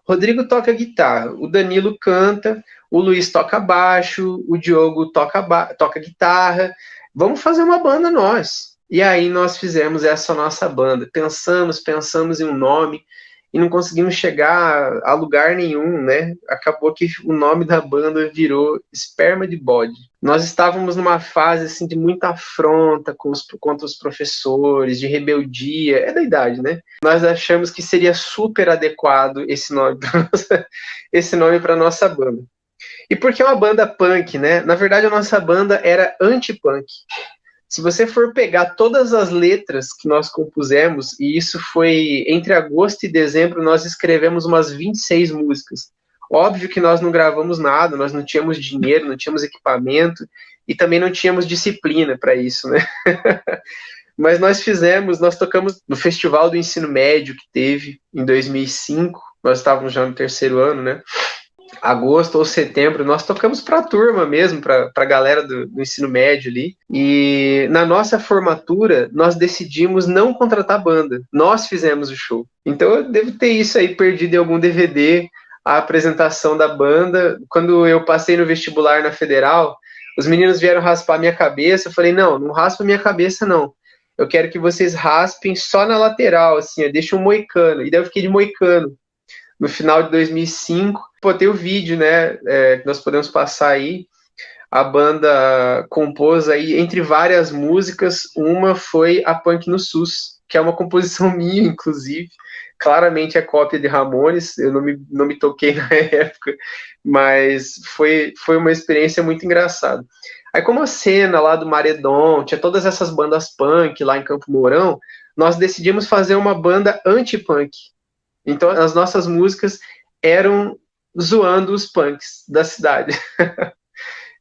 B: Rodrigo toca guitarra, o Danilo canta, o Luiz toca baixo, o Diogo toca guitarra, vamos fazer uma banda nós. E aí nós fizemos essa nossa banda. Pensamos em um nome, e não conseguimos chegar a lugar nenhum, né? Acabou que o nome da banda virou Esperma de Bode. Nós estávamos numa fase assim, de muita afronta contra os professores, de rebeldia, é da idade, né? Nós achamos que seria super adequado esse nome para nossa banda. E por que uma banda punk, né? Na verdade, a nossa banda era anti-punk. Se você for pegar todas as letras que nós compusemos, e isso foi entre agosto e dezembro, nós escrevemos umas 26 músicas. Óbvio que nós não gravamos nada, nós não tínhamos dinheiro, não tínhamos equipamento, e também não tínhamos disciplina para isso, né? Mas nós tocamos no Festival do Ensino Médio que teve em 2005, nós estávamos já no terceiro ano, né? Agosto ou setembro, nós tocamos para a turma mesmo, para a galera do ensino médio ali, e na nossa formatura nós decidimos não contratar banda, nós fizemos o show. Então eu devo ter isso aí perdido em algum DVD, a apresentação da banda. Quando eu passei no vestibular na Federal, os meninos vieram raspar minha cabeça, eu falei, não raspa minha cabeça não, eu quero que vocês raspem só na lateral, assim, deixa um moicano, e daí eu fiquei de moicano. No final de 2005, tem o vídeo, né, que nós podemos passar aí. A banda compôs aí, entre várias músicas, uma foi a Punk no SUS, que é uma composição minha, inclusive. Claramente é cópia de Ramones, eu não me toquei na época, mas foi uma experiência muito engraçada. Aí, como a cena lá do Maredon, tinha todas essas bandas punk lá em Campo Mourão, nós decidimos fazer uma banda anti-punk. Então, as nossas músicas eram zoando os punks da cidade.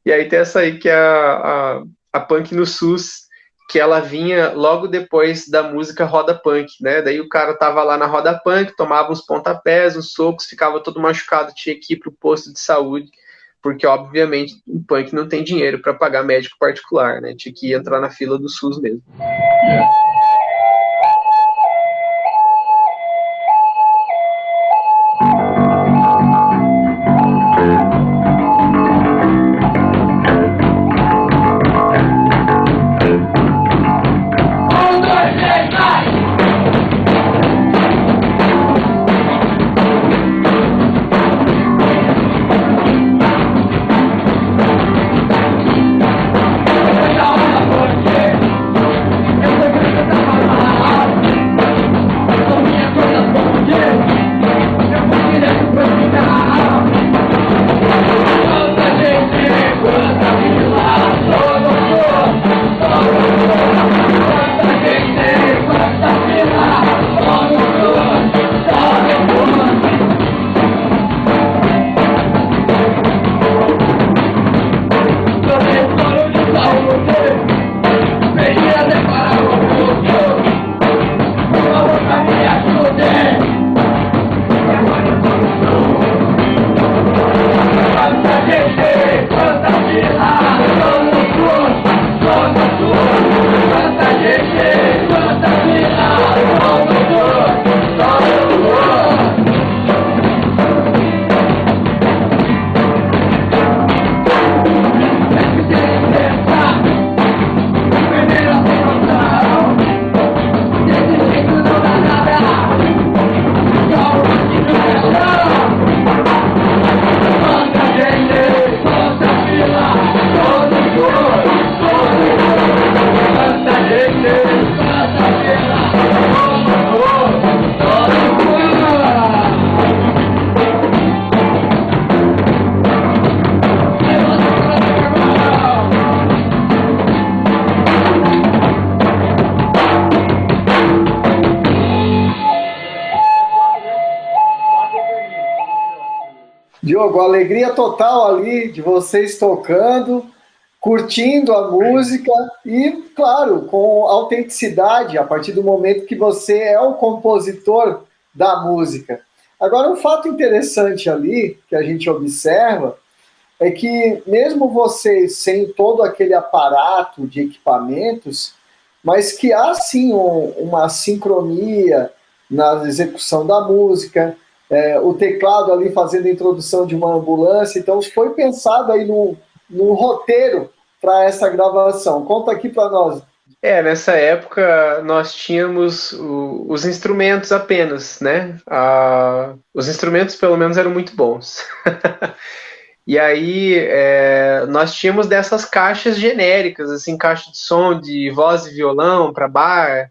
B: E aí tem essa aí que é a Punk no SUS, que ela vinha logo depois da música Roda Punk, né? Daí o cara tava lá na Roda Punk, tomava uns pontapés, uns socos, ficava todo machucado, tinha que ir pro posto de saúde, porque, obviamente, o punk não tem dinheiro para pagar médico particular, né? Tinha que entrar na fila do SUS mesmo.
A: Diogo, alegria total ali de vocês tocando, curtindo a música e, claro, com autenticidade, a partir do momento que você é o compositor da música. Agora, um fato interessante ali que a gente observa é que, mesmo vocês sem todo aquele aparato de equipamentos, mas que há sim uma sincronia na execução da música, o teclado ali fazendo a introdução de uma ambulância, então foi pensado aí no roteiro para essa gravação. Conta aqui para nós.
B: Nessa época nós tínhamos os instrumentos apenas, né? Os instrumentos pelo menos eram muito bons. E aí nós tínhamos dessas caixas genéricas, assim, caixa de som de voz e violão para bar,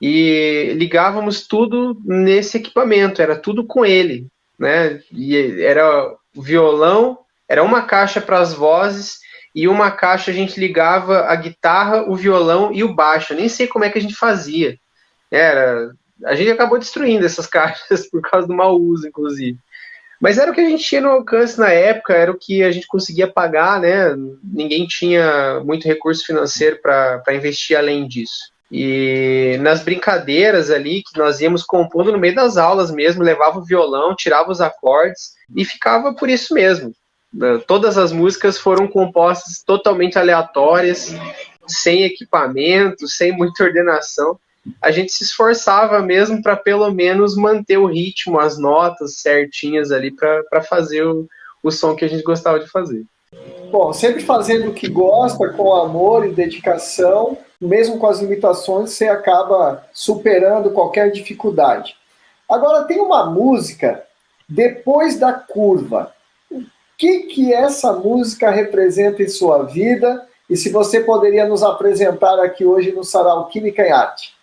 B: e ligávamos tudo nesse equipamento, era tudo com ele, né? E era o violão, era uma caixa para as vozes e uma caixa a gente ligava a guitarra, o violão e o baixo. Eu nem sei como é que a gente fazia. A gente acabou destruindo essas caixas por causa do mau uso, inclusive. Mas era o que a gente tinha no alcance na época, era o que a gente conseguia pagar, né? Ninguém tinha muito recurso financeiro para investir além disso. E nas brincadeiras ali, que nós íamos compondo no meio das aulas mesmo, levava o violão, tirava os acordes e ficava por isso mesmo. Todas as músicas foram compostas totalmente aleatórias, sem equipamento, sem muita ordenação. A gente se esforçava mesmo para pelo menos manter o ritmo, as notas certinhas ali para fazer o som que a gente gostava de fazer.
A: Bom, sempre fazendo o que gosta, com amor e dedicação, mesmo com as limitações, você acaba superando qualquer dificuldade. Agora, tem uma música, Depois da Curva. O que essa música representa em sua vida? E se você poderia nos apresentar aqui hoje no Sarau Química e Arte?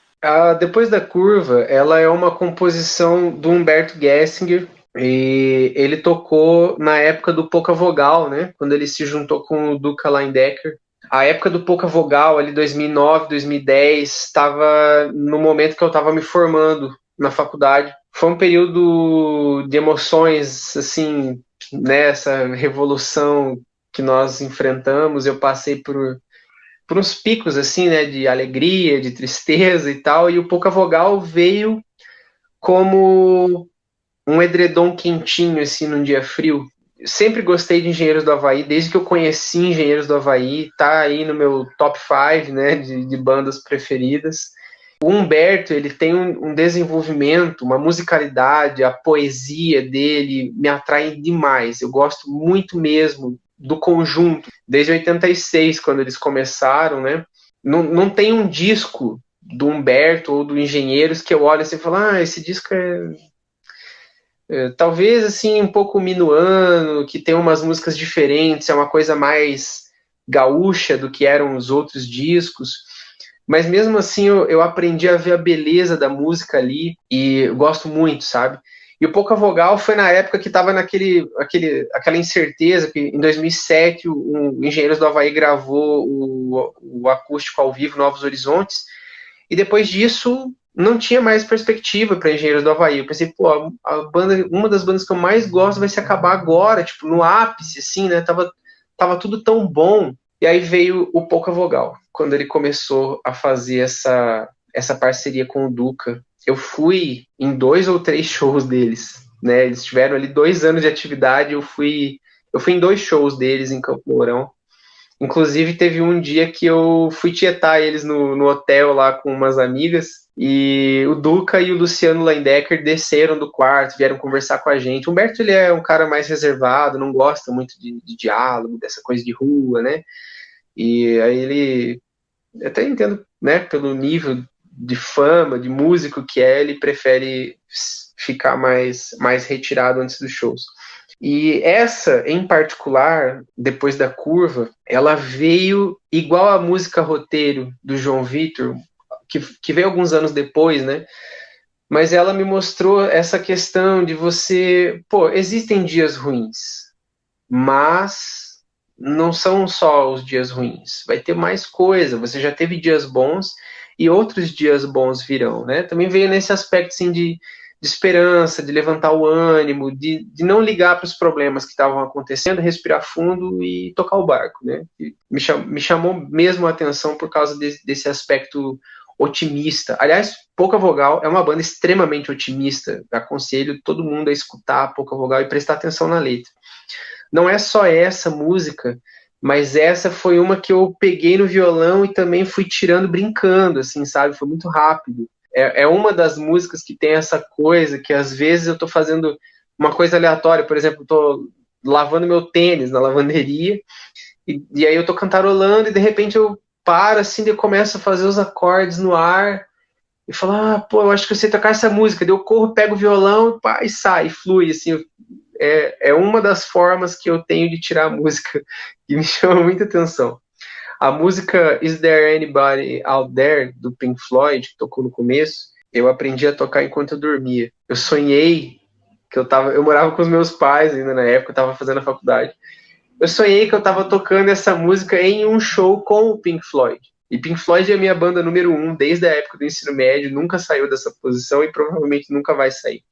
B: Depois da Curva, ela é uma composição do Humberto Gessinger, e ele tocou na época do Pouca Vogal, né? Quando ele se juntou com o Duca Lindecker. A época do Pouca Vogal, ali 2009, 2010, estava no momento que eu estava me formando na faculdade. Foi um período de emoções, assim, nessa revolução que nós enfrentamos. Eu passei por uns picos, assim, né, de alegria, de tristeza e tal, e o Pouca Vogal veio como um edredom quentinho, assim, num dia frio. Eu sempre gostei de Engenheiros do Havaí, desde que eu conheci Engenheiros do Havaí, tá aí no meu top 5, né, de bandas preferidas. O Humberto, ele tem um desenvolvimento, uma musicalidade, a poesia dele me atrai demais. Eu gosto muito mesmo do conjunto, desde 86, quando eles começaram, né? Não tem um disco do Humberto ou do Engenheiros que eu olho assim e falo, esse disco talvez assim um pouco minuano, que tem umas músicas diferentes, é uma coisa mais gaúcha do que eram os outros discos, mas mesmo assim eu aprendi a ver a beleza da música ali e eu gosto muito, sabe? E o Pouca Vogal foi na época que estava aquela incerteza, que em 2007 o Engenheiros do Havaí gravou o acústico ao vivo Novos Horizontes, e depois disso não tinha mais perspectiva para Engenheiros do Havaí. Eu pensei, uma das bandas que eu mais gosto vai se acabar agora, tipo, no ápice, assim, né? Tava tudo tão bom. E aí veio o Pouca Vogal, quando ele começou a fazer essa parceria com o Duca. Eu fui em 2 ou 3 shows deles, né? Eles tiveram ali 2 anos de atividade, eu fui em 2 shows deles em Campo Mourão. Inclusive, teve um dia que eu fui tietar eles no hotel lá com umas amigas, e o Duca e o Luciano Lindecker desceram do quarto, vieram conversar com a gente. O Humberto, ele é um cara mais reservado, não gosta muito de diálogo, dessa coisa de rua, né? E aí ele, até entendo, né, pelo nível de fama, de músico que é, ele prefere ficar mais retirado antes dos shows. E essa, em particular, Depois da Curva, ela veio igual a música Roteiro, do João Vitor, que veio alguns anos depois, né? Mas ela me mostrou essa questão de você... existem dias ruins, mas não são só os dias ruins. Vai ter mais coisa. Você já teve dias bons e outros dias bons virão, né? Também veio nesse aspecto, assim, de esperança, de levantar o ânimo, de não ligar para os problemas que estavam acontecendo, respirar fundo e tocar o barco, né? E me chamou mesmo a atenção por causa desse aspecto otimista. Aliás, Pouca Vogal é uma banda extremamente otimista. Aconselho todo mundo a escutar Pouca Vogal e prestar atenção na letra. Não é só essa música, mas essa foi uma que eu peguei no violão e também fui tirando brincando, assim, sabe? Foi muito rápido. É uma das músicas que tem essa coisa que às vezes eu tô fazendo uma coisa aleatória, por exemplo, eu tô lavando meu tênis na lavanderia e aí eu tô cantarolando e de repente eu paro assim, eu começo a fazer os acordes no ar e falo, pô, eu acho que eu sei tocar essa música. Daí eu corro, pego o violão, pá, e sai, flui, assim. É uma das formas que eu tenho de tirar a música e me chama muita atenção. A música Is There Anybody Out There, do Pink Floyd, que tocou no começo, eu aprendi a tocar enquanto eu dormia. Eu sonhei que eu morava com os meus pais ainda na época, eu estava fazendo a faculdade. Eu sonhei que eu estava tocando essa música em um show com o Pink Floyd. E Pink Floyd é a minha banda número 1 desde a época do ensino médio, nunca saiu dessa posição e provavelmente nunca vai sair.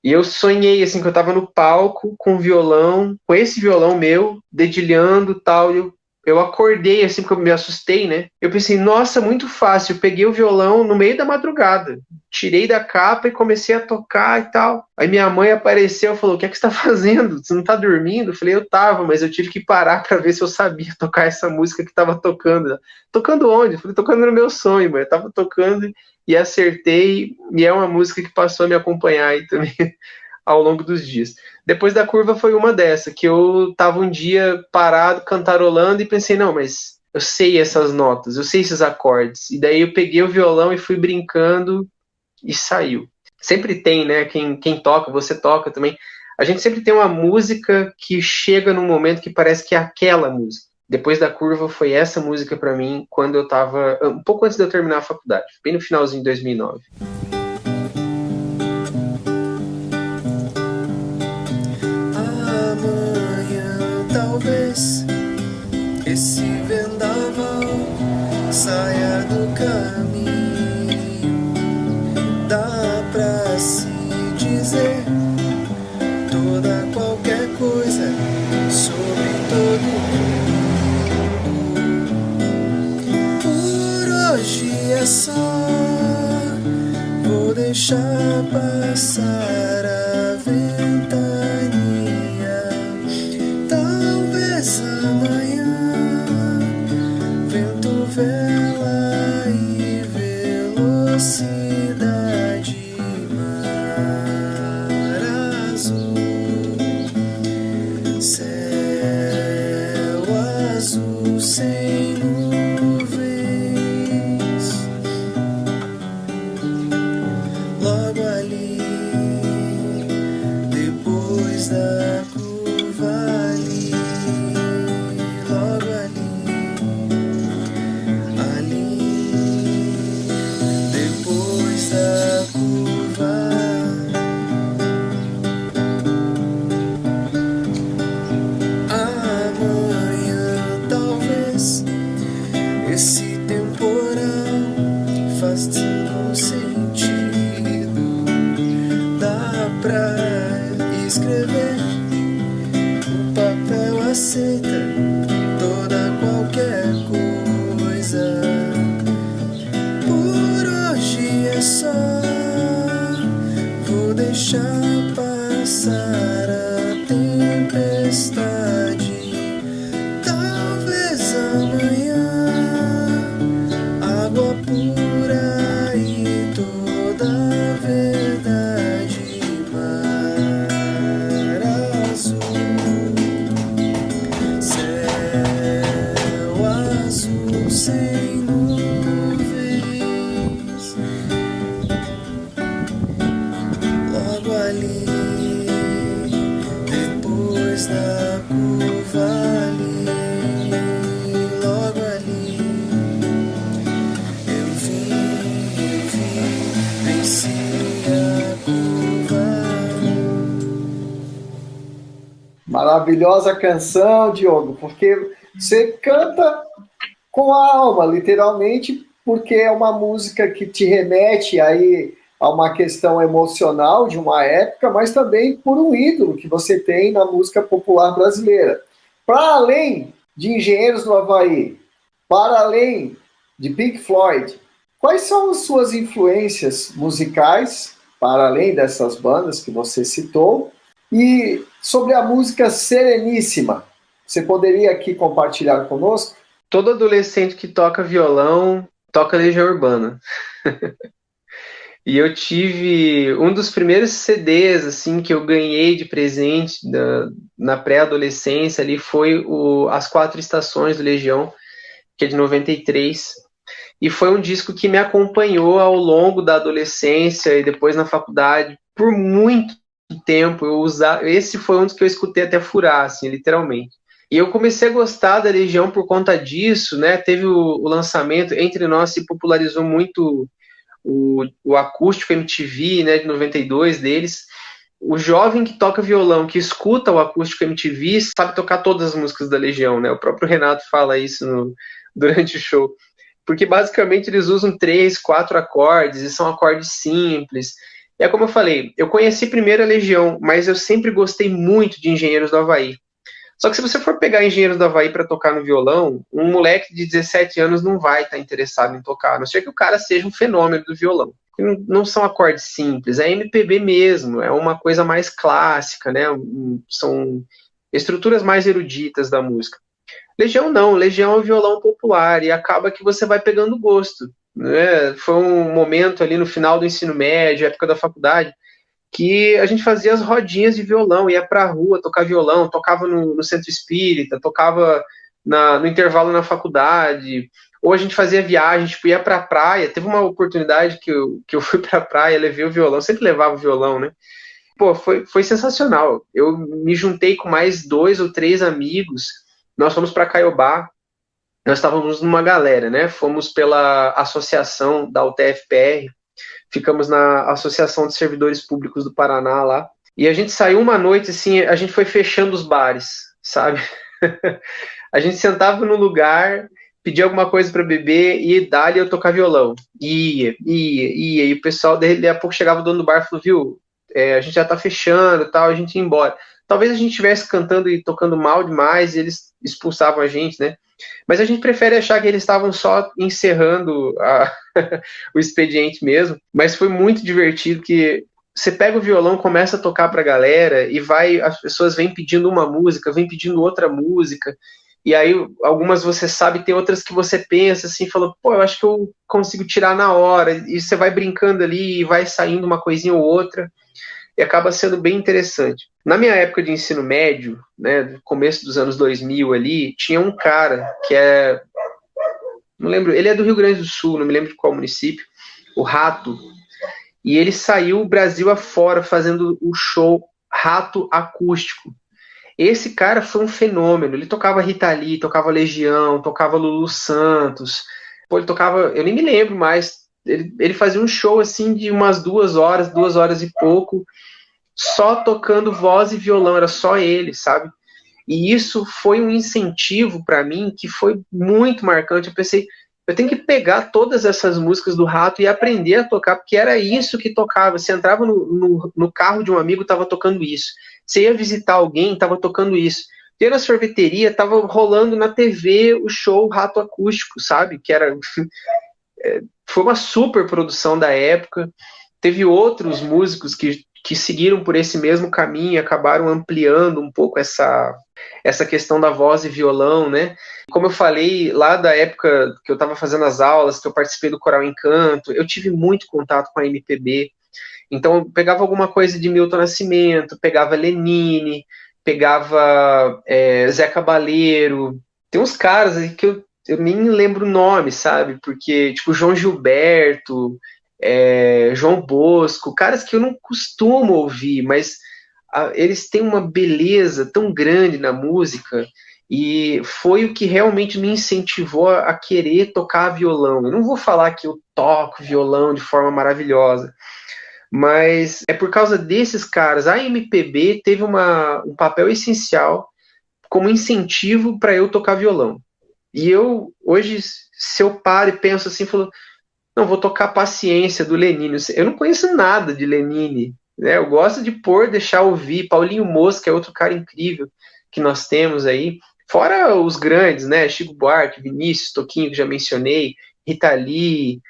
B: E eu sonhei, assim, que eu estava no palco com o violão, com esse violão meu, dedilhando e tal, eu acordei, assim, porque eu me assustei, né? Eu pensei, nossa, muito fácil. Eu peguei o violão no meio da madrugada, tirei da capa e comecei a tocar e tal. Aí minha mãe apareceu e falou, o que é que você tá fazendo? Você não tá dormindo? Eu falei, eu tava, mas eu tive que parar para ver se eu sabia tocar essa música que tava tocando. Tocando onde? Eu falei, tocando no meu sonho, mas eu tava tocando e acertei, e é uma música que passou a me acompanhar aí também ao longo dos dias. Depois da Curva foi uma dessa, que eu tava um dia parado, cantarolando, e pensei, não, mas eu sei essas notas, eu sei esses acordes. E daí eu peguei o violão e fui brincando, e saiu. Sempre tem, né, quem toca, você toca também, a gente sempre tem uma música que chega num momento que parece que é aquela música. Depois da Curva foi essa música pra mim, quando eu tava, um pouco antes de eu terminar a faculdade, bem no finalzinho de 2009.
C: Talvez esse vendaval saia do caminho. Dá pra se dizer toda qualquer coisa sobre todo mundo. Por hoje é só, vou deixar passar a ventania. Amanhã, vento, vela e velocidade, mar azul, céu azul sem nuvens, logo ali, depois da curva ali. Esse temporal faz todo sentido. Dá pra escrever, o papel aceita toda qualquer coisa. Por hoje é só, vou deixar passar a tempestade. Talvez amanhã água pura e toda a verdade, mar azul, céu azul sem nuvens, logo ali, depois da curva ali, logo ali.
A: Maravilhosa canção, Diogo, porque você canta com a alma, literalmente, porque é uma música que te remete aí a uma questão emocional de uma época, mas também por um ídolo que você tem na música popular brasileira. Para além de Engenheiros do Havaí, para além de Pink Floyd, quais são as suas influências musicais, para além dessas bandas que você citou, e sobre a música Sereníssima? Você poderia aqui compartilhar conosco?
B: Todo adolescente que toca violão toca Legião Urbana. E eu tive um dos primeiros CDs assim que eu ganhei de presente na pré-adolescência ali foi As Quatro Estações do Legião, que é de 93. E foi um disco que me acompanhou ao longo da adolescência e depois na faculdade por muito tempo. Esse foi um dos que eu escutei até furar, assim, literalmente. E eu comecei a gostar da Legião por conta disso, né? Teve o lançamento, entre nós se popularizou muito o acústico MTV, né, de 92 deles. O jovem que toca violão, que escuta o acústico MTV, sabe tocar todas as músicas da Legião, né? O próprio Renato fala isso durante o show. Porque basicamente eles usam 3, 4 acordes, e são acordes simples. E é como eu falei, eu conheci primeiro a Legião, mas eu sempre gostei muito de Engenheiros do Havaí. Só que se você for pegar Engenheiros do Havaí para tocar no violão, um moleque de 17 anos não vai estar interessado em tocar, a não ser que o cara seja um fenômeno do violão. Não são acordes simples, é MPB mesmo, é uma coisa mais clássica, né? São estruturas mais eruditas da música. Legião não, Legião é um violão popular e acaba que você vai pegando gosto, né? Foi um momento ali no final do ensino médio, época da faculdade, que a gente fazia as rodinhas de violão, ia pra rua tocar violão, tocava no centro espírita, tocava no intervalo na faculdade, ou a gente fazia viagem, tipo, ia pra praia. Teve uma oportunidade que eu fui pra praia, levei o violão, sempre levava o violão, né? Pô, foi sensacional. Eu me juntei com mais 2 ou 3 amigos, nós fomos pra Caiobá, nós estávamos numa galera, né? Fomos pela associação da UTFPR, ficamos na Associação de Servidores Públicos do Paraná lá, e a gente saiu uma noite, assim, a gente foi fechando os bares, sabe? A gente sentava no lugar, pedia alguma coisa para beber e dali eu tocar violão. Ia, e o pessoal, daí a pouco chegava o dono do bar e falou, viu, a gente já tá fechando e tal, a gente ia embora. Talvez a gente estivesse cantando e tocando mal demais e eles expulsavam a gente, né? Mas a gente prefere achar que eles estavam só encerrando o expediente mesmo. Mas foi muito divertido que você pega o violão, começa a tocar pra galera e as pessoas vêm pedindo uma música, vêm pedindo outra música. E aí algumas você sabe, tem outras que você pensa assim, falou, pô, eu acho que eu consigo tirar na hora. E você vai brincando ali e vai saindo uma coisinha ou outra. E acaba sendo bem interessante. Na minha época de ensino médio, né, começo dos anos 2000 ali, tinha um cara que não lembro, ele é do Rio Grande do Sul, não me lembro de qual município, o Rato, e ele saiu o Brasil afora fazendo o show Rato Acústico. Esse cara foi um fenômeno, ele tocava Rita Lee, tocava Legião, tocava Lulu Santos, pô, ele tocava, eu nem me lembro mais, ele fazia um show assim de umas 2 horas e pouco, só tocando voz e violão, era só ele, sabe? E isso foi um incentivo para mim que foi muito marcante. Eu pensei, eu tenho que pegar todas essas músicas do Rato e aprender a tocar, porque era isso que tocava. Você entrava no carro de um amigo, estava tocando isso. Você ia visitar alguém, estava tocando isso. Ia na sorveteria, estava rolando na TV o show Rato Acústico, sabe? Que era... foi uma super produção da época. Teve outros músicos que seguiram por esse mesmo caminho e acabaram ampliando um pouco essa questão da voz e violão, né? Como eu falei, lá da época que eu estava fazendo as aulas, que eu participei do Coral Encanto, eu tive muito contato com a MPB. Então, eu pegava alguma coisa de Milton Nascimento, pegava Lenine, pegava Zé Cabaleiro. Tem uns caras aí que eu nem lembro o nome, sabe? Porque, tipo, João Gilberto... João Bosco, caras que eu não costumo ouvir, mas eles têm uma beleza tão grande na música e foi o que realmente me incentivou a querer tocar violão. Eu não vou falar que eu toco violão de forma maravilhosa, mas é por causa desses caras. A MPB teve um papel essencial como incentivo para eu tocar violão. E eu, hoje, se eu paro e penso assim, falo, não, vou tocar Paciência, do Lenine. Eu não conheço nada de Lenine, né? Eu gosto de deixar ouvir. Paulinho Mosca é outro cara incrível que nós temos aí. Fora os grandes, né? Chico Buarque, Vinícius, Toquinho, que já mencionei, Rita Lee,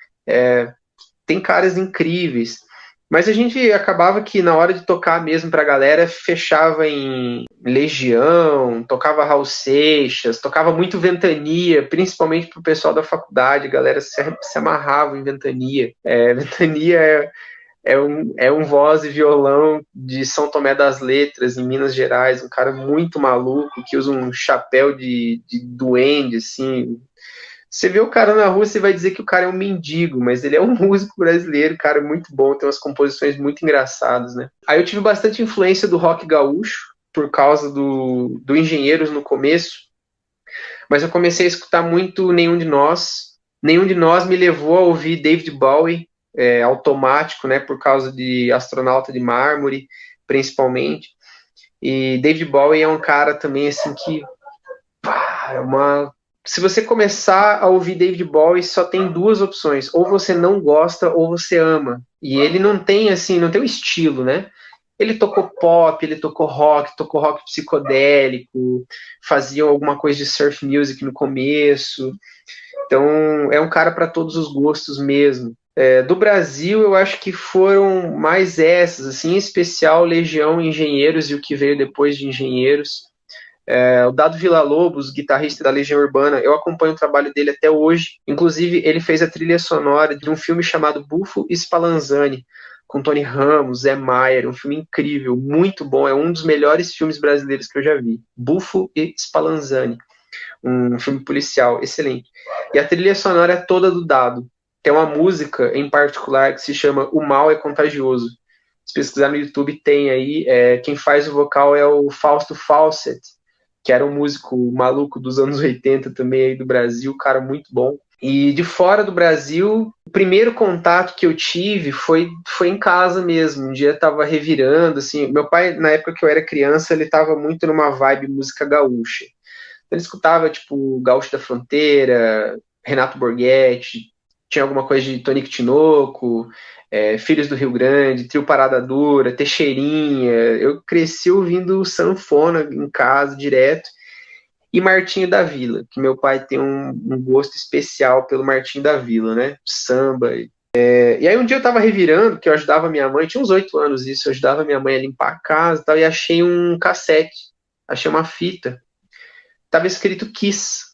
B: tem caras incríveis. Mas a gente acabava que na hora de tocar mesmo pra galera, fechava em Legião, tocava Raul Seixas, tocava muito Ventania, principalmente pro pessoal da faculdade, a galera se amarrava em Ventania. Ventania é um voz e violão de São Tomé das Letras, em Minas Gerais, um cara muito maluco, que usa um chapéu de duende, assim. Você vê o cara na rua, você vai dizer que o cara é um mendigo, mas ele é um músico brasileiro, cara muito bom, tem umas composições muito engraçadas, né? Aí eu tive bastante influência do rock gaúcho, por causa do Engenheiros no começo, mas eu comecei a escutar muito Nenhum de Nós. Nenhum de Nós me levou a ouvir David Bowie, automático, né, por causa de Astronauta de Mármore, principalmente. E David Bowie é um cara também, assim, que se você começar a ouvir David Bowie, só tem duas opções: ou você não gosta ou você ama. E ele não tem assim, não tem um estilo, né? Ele tocou pop, ele tocou rock psicodélico, fazia alguma coisa de surf music no começo. Então é um cara para todos os gostos mesmo. Do Brasil, eu acho que foram mais essas, assim, em especial Legião, Engenheiros e o que veio depois de Engenheiros. O Dado Villa-Lobos, guitarrista da Legião Urbana, eu acompanho o trabalho dele até hoje. Inclusive, ele fez a trilha sonora de um filme chamado Bufo e Spallanzani, com Tony Ramos, Zé Maier, um filme incrível, muito bom, é um dos melhores filmes brasileiros que eu já vi. Bufo e Spallanzani, um filme policial, excelente. E a trilha sonora é toda do Dado. Tem uma música em particular que se chama O Mal é Contagioso. Se pesquisar no YouTube tem aí, quem faz o vocal é o Fausto Fawcett, que era um músico maluco dos anos 80 também aí do Brasil, cara muito bom. E de fora do Brasil, o primeiro contato que eu tive foi em casa mesmo. Um dia eu tava revirando, assim, meu pai, na época que eu era criança, ele tava muito numa vibe música gaúcha. Então, ele escutava, tipo, Gaúcho da Fronteira, Renato Borghetti, tinha alguma coisa de Tonico Tinoco, Filhos do Rio Grande, Trio Parada Dura, Teixeirinha. Eu cresci ouvindo sanfona em casa direto, e Martinho da Vila, que meu pai tem um gosto especial pelo Martinho da Vila, né? Samba. E aí um dia eu tava revirando, que eu ajudava minha mãe, tinha uns 8 anos isso, eu ajudava minha mãe a limpar a casa e tal, e achei um cassete, achei uma fita. Tava escrito Kiss.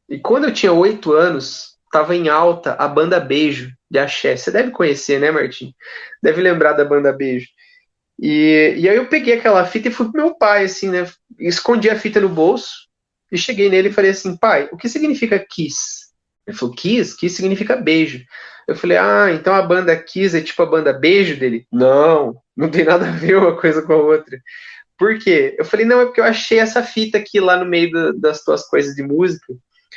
B: E quando eu tinha 8 anos, tava em alta a banda Beijo, de axé. Você deve conhecer, né, Martim? Deve lembrar da banda Beijo. E aí eu peguei aquela fita e fui pro meu pai, assim, né? Escondi a fita no bolso e cheguei nele e falei assim: pai, o que significa Kiss? Ele falou: Kiss? Kiss significa beijo. Eu falei: então a banda Kiss é tipo a banda Beijo dele? Não, não tem nada a ver uma coisa com a outra. Por quê? Eu falei: não, é porque eu achei essa fita aqui lá no meio das tuas coisas de música.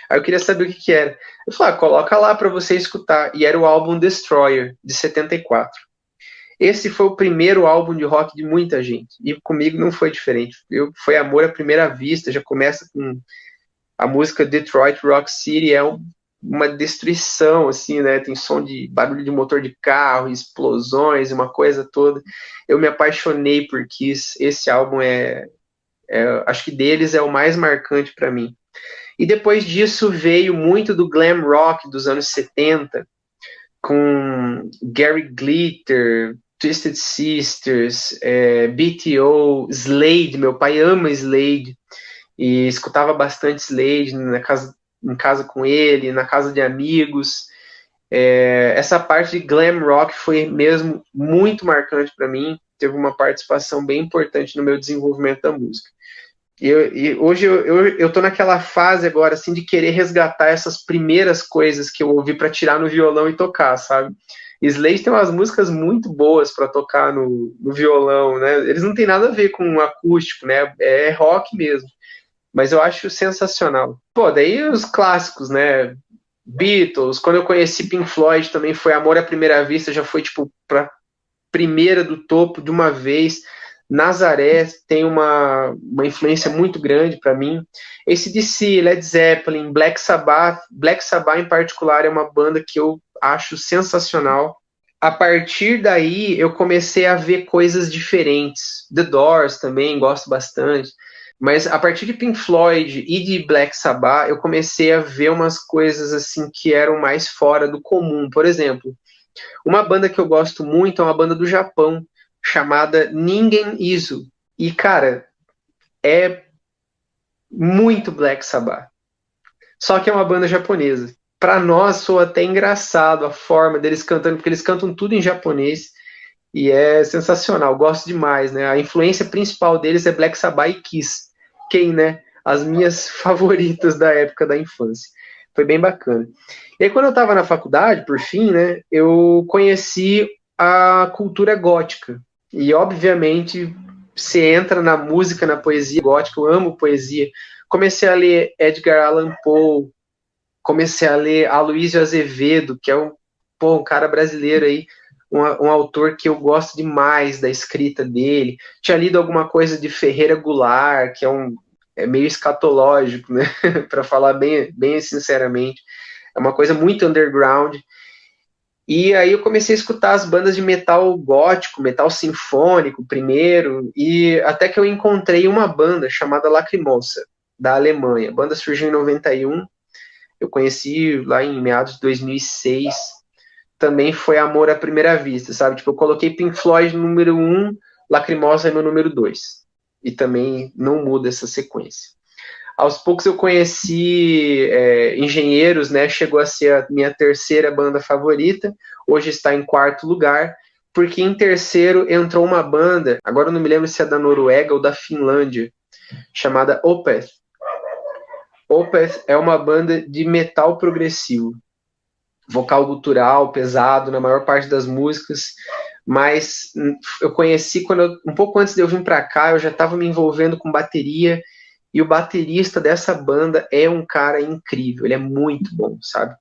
B: Aí eu queria saber o que era. Eu falei: coloca lá pra você escutar. E era o álbum Destroyer, de 74. Esse foi o primeiro álbum de rock de muita gente. E comigo não foi diferente. Foi amor à primeira vista. Já começa com a música Detroit Rock City. É uma destruição, assim, né? Tem som de barulho de motor de carro, explosões, uma coisa toda. Eu me apaixonei por Kiss. Esse álbum acho que deles é o mais marcante para mim. E depois disso veio muito do glam rock dos anos 70, com Gary Glitter, Twisted Sisters, BTO, Slade. Meu pai ama Slade e escutava bastante Slade em casa com ele, na casa de amigos. Essa parte de glam rock foi mesmo muito marcante para mim, teve uma participação bem importante no meu desenvolvimento da música. E hoje eu tô naquela fase agora, assim, de querer resgatar essas primeiras coisas que eu ouvi para tirar no violão e tocar, sabe? Slade tem umas músicas muito boas para tocar no violão, né? Eles não tem nada a ver com acústico, né? É rock mesmo. Mas eu acho sensacional. Pô, daí os clássicos, né? Beatles, quando eu conheci Pink Floyd também foi amor à primeira vista, já foi tipo pra primeira do topo de uma vez. Nazaré tem uma influência muito grande para mim. AC/DC, Led Zeppelin, Black Sabbath em particular é uma banda que eu acho sensacional. A partir daí, eu comecei a ver coisas diferentes. The Doors também, gosto bastante. Mas a partir de Pink Floyd e de Black Sabbath, eu comecei a ver umas coisas assim que eram mais fora do comum. Por exemplo, uma banda que eu gosto muito é uma banda do Japão, chamada Ningen Izu. E, cara, é muito Black Sabbath. Só que é uma banda japonesa. Para nós soa até engraçado a forma deles cantando, porque eles cantam tudo em japonês e é sensacional, gosto demais, né? A influência principal deles é Black Sabbath e Kiss. Quem, né? As minhas favoritas da época da infância. Foi bem bacana. E aí, quando eu estava na faculdade, por fim, né, eu conheci a cultura gótica. E, obviamente, você entra na música, na poesia gótica, eu amo poesia. Comecei a ler Edgar Allan Poe, comecei a ler Aloysio Azevedo, que é um cara brasileiro aí, um autor que eu gosto demais da escrita dele. Tinha lido alguma coisa de Ferreira Goulart, que é meio escatológico, né? Para falar bem sinceramente. É uma coisa muito underground. E aí eu comecei a escutar as bandas de metal gótico, metal sinfônico primeiro, e até que eu encontrei uma banda chamada Lacrimosa, da Alemanha. A banda surgiu em 91, eu conheci lá em meados de 2006. Também foi amor à primeira vista, sabe? Tipo, eu coloquei Pink Floyd no número 1, Lacrimosa é meu número 2. E também não muda essa sequência. Aos poucos eu conheci Engenheiros, né? Chegou a ser a minha terceira banda favorita. Hoje está em quarto lugar, porque em terceiro entrou uma banda, agora eu não me lembro se é da Noruega ou da Finlândia, chamada Opeth. Opeth é uma banda de metal progressivo. Vocal gutural, pesado, na maior parte das músicas, mas eu conheci um pouco antes de eu vir para cá, eu já estava me envolvendo com bateria, e o baterista dessa banda é um cara incrível, ele é muito bom, sabe?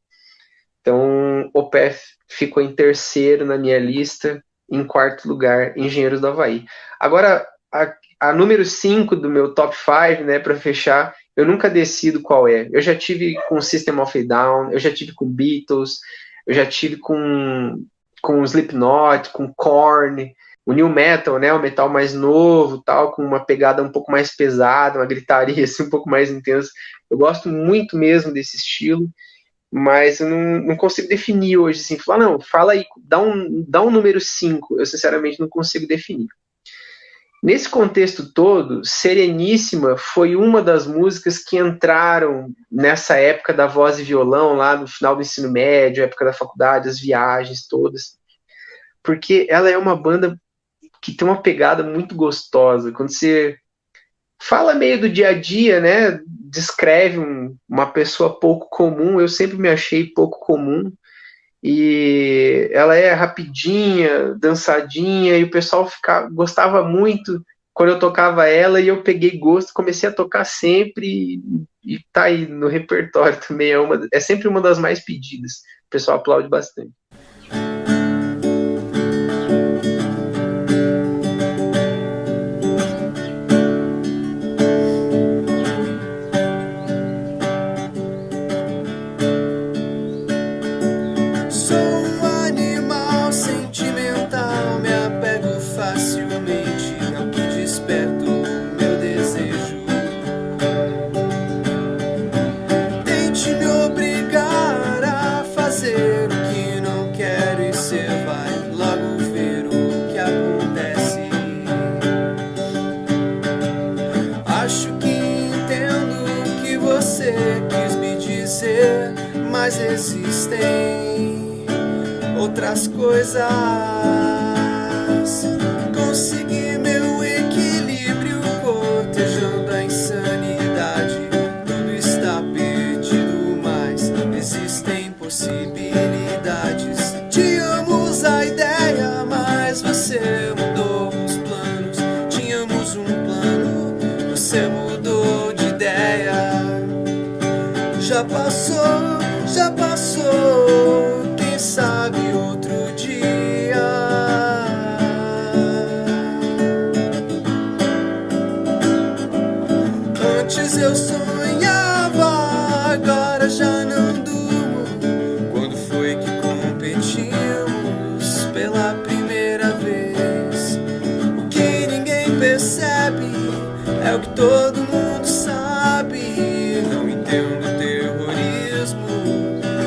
B: Então, Opeth ficou em terceiro na minha lista, em quarto lugar, Engenheiros do Havaí. Agora, a número 5 do meu top 5, né, para fechar, eu nunca decido qual é. Eu já tive com System of a Down, eu já tive com Beatles, eu já tive com Slipknot, com Korn, o New Metal, né, o metal mais novo, tal, com uma pegada um pouco mais pesada, uma gritaria assim, um pouco mais intensa. Eu gosto muito mesmo desse estilo, mas eu não consigo definir hoje, assim, falar, não, fala aí, dá um número 5, eu sinceramente não consigo definir. Nesse contexto todo, Sereníssima foi uma das músicas que entraram nessa época da voz e violão, lá no final do ensino médio, época da faculdade, as viagens todas, porque ela é uma banda que tem uma pegada muito gostosa. Quando você fala meio do dia a dia, né, descreve uma pessoa pouco comum, eu sempre me achei pouco comum, e ela é rapidinha, dançadinha, e o pessoal gostava muito quando eu tocava ela, e eu peguei gosto, comecei a tocar sempre, e tá aí no repertório também, é sempre uma das mais pedidas, o pessoal aplaude bastante.
C: Mas existem outras coisas. Consegui meu equilíbrio cotejando a insanidade. Tudo está perdido, mas existem possibilidades. Tínhamos a ideia, mas você mudou os planos. Tínhamos um plano, você mudou de ideia. Já passou, quem sabe outro dia. Antes eu sonhava, agora já não durmo. Quando foi que percebe, é o que todo mundo sabe. Não entendo terrorismo,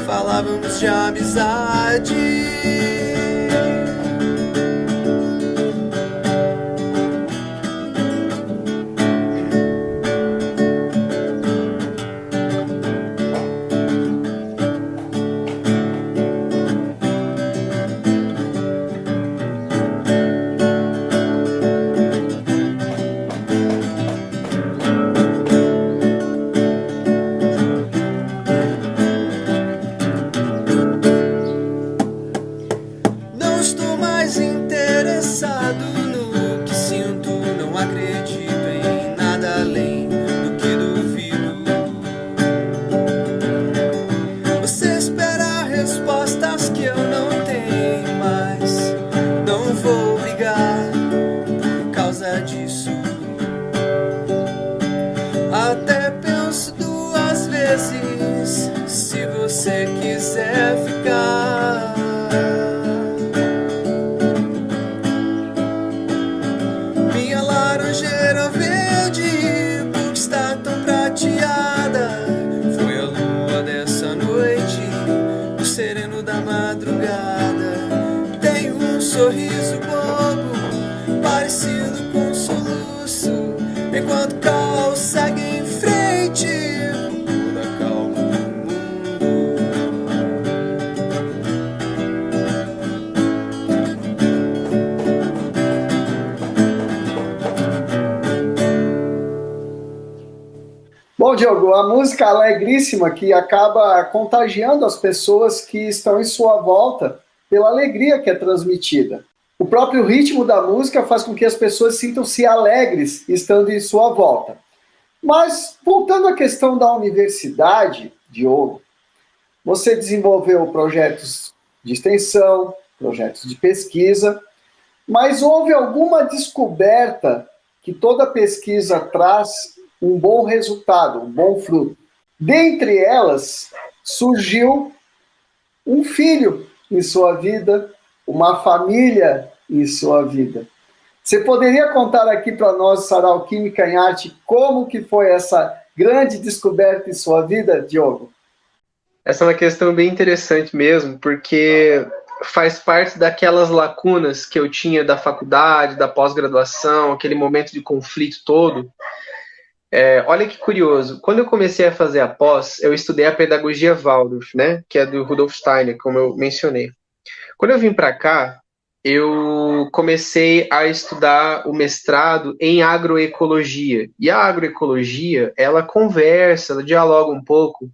C: falávamos de amizade. Até penso duas vezes se você quiser ficar. Minha laranjeira verde, por que está tão prateada? Foi a lua dessa noite, o sereno da madrugada. Tem um sorriso bobo, parecido com um soluço, enquanto o caos segue em frente, com toda a calma do mundo.
A: Bom, Diogo, a música alegríssima que acaba contagiando as pessoas que estão em sua volta pela alegria que é transmitida. O próprio ritmo da música faz com que as pessoas sintam-se alegres estando em sua volta. Mas, voltando à questão da universidade, Diogo, você desenvolveu projetos de extensão, projetos de pesquisa, mas houve alguma descoberta que toda pesquisa traz um bom resultado, um bom fruto. Dentre elas, surgiu um filho em sua vida, uma família em sua vida. Você poderia contar aqui para nós, Sarau Química em Arte, como que foi essa grande descoberta em sua vida, Diogo?
B: Essa é uma questão bem interessante mesmo, porque faz parte daquelas lacunas que eu tinha da faculdade, da pós-graduação, aquele momento de conflito todo. Olha que curioso, quando eu comecei a fazer a pós, eu estudei a pedagogia Waldorf, né, que é do Rudolf Steiner, como eu mencionei. Quando eu vim para cá, eu comecei a estudar o mestrado em agroecologia. E a agroecologia, ela conversa, ela dialoga um pouco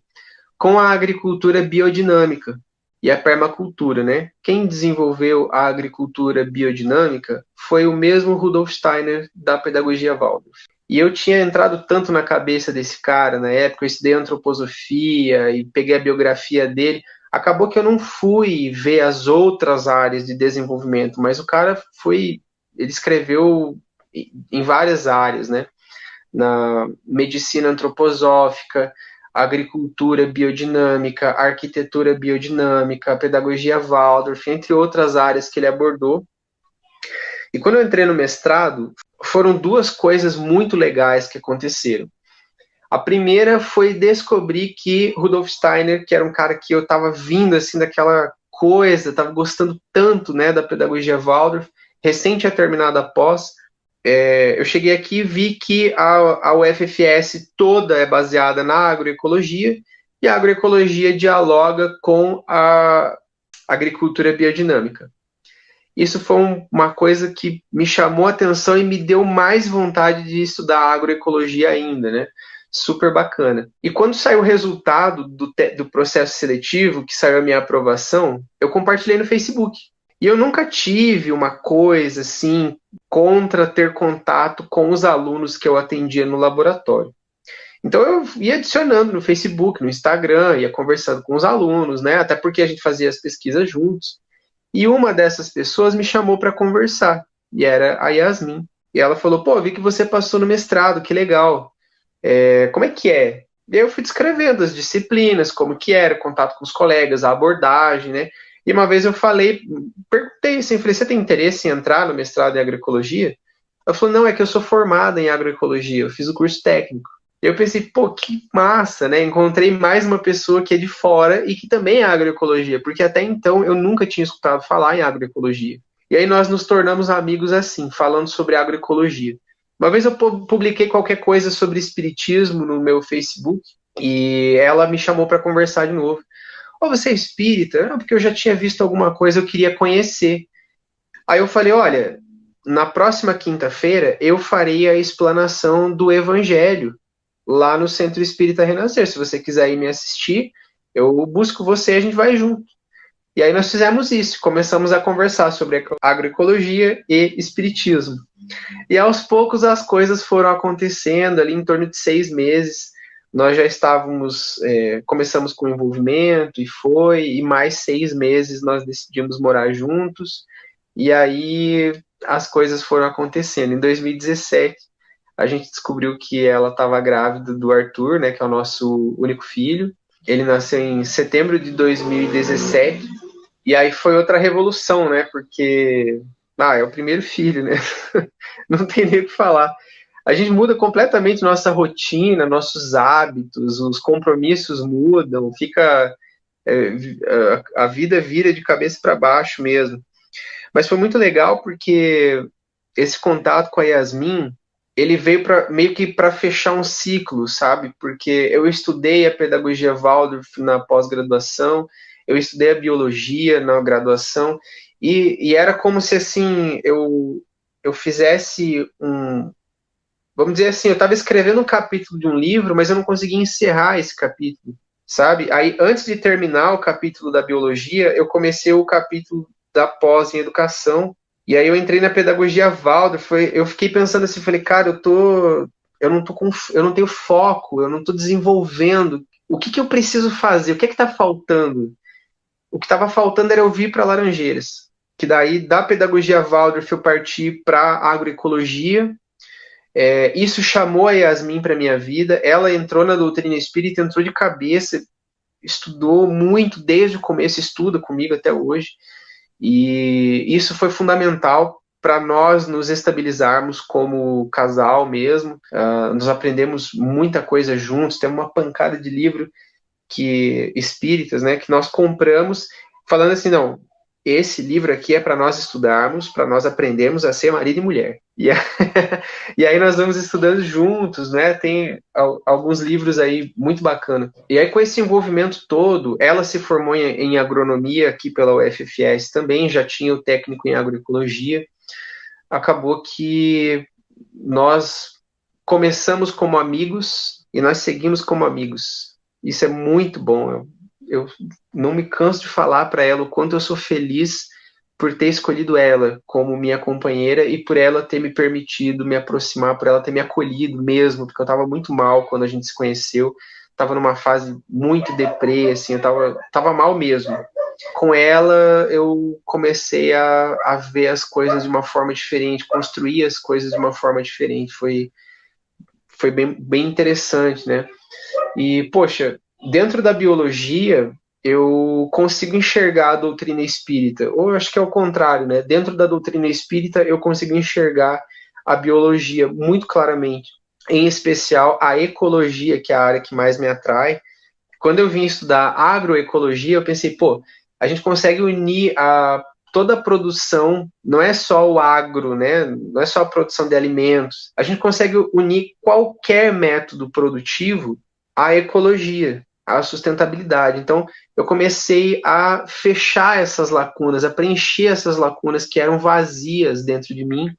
B: com a agricultura biodinâmica e a permacultura, né? Quem desenvolveu a agricultura biodinâmica foi o mesmo Rudolf Steiner da pedagogia Waldorf. E eu tinha entrado tanto na cabeça desse cara na época, eu estudei antroposofia e peguei a biografia dele. Acabou que eu não fui ver as outras áreas de desenvolvimento, mas o cara ele escreveu em várias áreas, né? Na medicina antroposófica, agricultura biodinâmica, arquitetura biodinâmica, pedagogia Waldorf, entre outras áreas que ele abordou. E quando eu entrei no mestrado, foram duas coisas muito legais que aconteceram. A primeira foi descobrir que Rudolf Steiner, que era um cara que eu estava vindo assim daquela coisa, estava gostando tanto, né, da pedagogia Waldorf, recém tinha terminado a pós, eu cheguei aqui e vi que a UFFS toda é baseada na agroecologia, e a agroecologia dialoga com a agricultura biodinâmica. Isso foi uma coisa que me chamou a atenção e me deu mais vontade de estudar agroecologia ainda, né? Super bacana. E quando saiu o resultado do processo seletivo, que saiu a minha aprovação, eu compartilhei no Facebook. E eu nunca tive uma coisa assim contra ter contato com os alunos que eu atendia no laboratório. Então eu ia adicionando no Facebook, no Instagram, ia conversando com os alunos, né? Até porque a gente fazia as pesquisas juntos. E uma dessas pessoas me chamou para conversar, e era a Yasmin. E ela falou, pô, vi que você passou no mestrado, que legal. Como é que é? E aí eu fui descrevendo as disciplinas, como que era, o contato com os colegas, a abordagem, né? E uma vez eu perguntei assim, falei, você tem interesse em entrar no mestrado em agroecologia? Ela falou, não, é que eu sou formada em agroecologia, eu fiz o curso técnico. E eu pensei, pô, que massa, né? Encontrei mais uma pessoa que é de fora e que também é agroecologia, porque até então eu nunca tinha escutado falar em agroecologia. E aí nós nos tornamos amigos assim, falando sobre agroecologia. Uma vez eu publiquei qualquer coisa sobre espiritismo no meu Facebook e ela me chamou para conversar de novo. Ô, você é espírita? Não, porque eu já tinha visto alguma coisa, eu queria conhecer. Aí eu falei, olha, na próxima quinta-feira eu farei a explanação do Evangelho lá no Centro Espírita Renascer. Se você quiser ir me assistir, eu busco você e a gente vai junto. E aí nós fizemos isso, começamos a conversar sobre agroecologia e espiritismo. E aos poucos as coisas foram acontecendo, ali em torno de 6 meses, nós já estávamos, começamos com o envolvimento, e mais 6 meses nós decidimos morar juntos, e aí as coisas foram acontecendo. Em 2017, a gente descobriu que ela estava grávida do Arthur, né, que é o nosso único filho. Ele nasceu em setembro de 2017, e aí foi outra revolução, né, porque é o primeiro filho, né, não tem nem o que falar. A gente muda completamente nossa rotina, nossos hábitos, os compromissos mudam, a vida vira de cabeça para baixo mesmo. Mas foi muito legal porque esse contato com a Yasmin, ele veio meio que para fechar um ciclo, sabe? Porque eu estudei a pedagogia Waldorf na pós-graduação, eu estudei a biologia na graduação, e era como se, assim, eu fizesse vamos dizer assim, eu estava escrevendo um capítulo de um livro, mas eu não conseguia encerrar esse capítulo, sabe? Aí, antes de terminar o capítulo da biologia, eu comecei o capítulo da pós em educação, e aí eu entrei na pedagogia Waldorf. Eu fiquei pensando assim, falei, cara, eu não tenho foco, eu não estou desenvolvendo. O que eu preciso fazer? O que está faltando? O que estava faltando era eu vir para Laranjeiras, que daí da pedagogia Waldorf eu parti para agroecologia. Isso chamou a Yasmin para minha vida. Ela entrou na doutrina espírita, entrou de cabeça, estudou muito desde o começo, estuda comigo até hoje. E isso foi fundamental para nós nos estabilizarmos como casal mesmo. Nós aprendemos muita coisa juntos, temos uma pancada de livro espíritas, né, que nós compramos, falando assim, não, esse livro aqui é para nós estudarmos, para nós aprendermos a ser marido e mulher. E aí nós vamos estudando juntos, né? Tem alguns livros aí muito bacana. E aí com esse envolvimento todo, ela se formou em agronomia aqui pela UFFS também, já tinha o técnico em agroecologia. Acabou que nós começamos como amigos e nós seguimos como amigos. Isso é muito bom. Eu não me canso de falar para ela o quanto eu sou feliz por ter escolhido ela como minha companheira e por ela ter me permitido me aproximar, por ela ter me acolhido mesmo, porque eu estava muito mal quando a gente se conheceu, estava numa fase muito deprê, assim, eu estava mal mesmo. Com ela, eu comecei a ver as coisas de uma forma diferente, construir as coisas de uma forma diferente, foi bem interessante, né? E, poxa, dentro da biologia, eu consigo enxergar a doutrina espírita, ou eu acho que é o contrário, né? Dentro da doutrina espírita, eu consigo enxergar a biologia muito claramente, em especial a ecologia, que é a área que mais me atrai. Quando eu vim estudar agroecologia, eu pensei, a gente consegue unir toda a produção, não é só o agro, né? Não é só a produção de alimentos, a gente consegue unir qualquer método produtivo à ecologia, à sustentabilidade. Então, eu comecei a fechar essas lacunas, a preencher essas lacunas que eram vazias dentro de mim,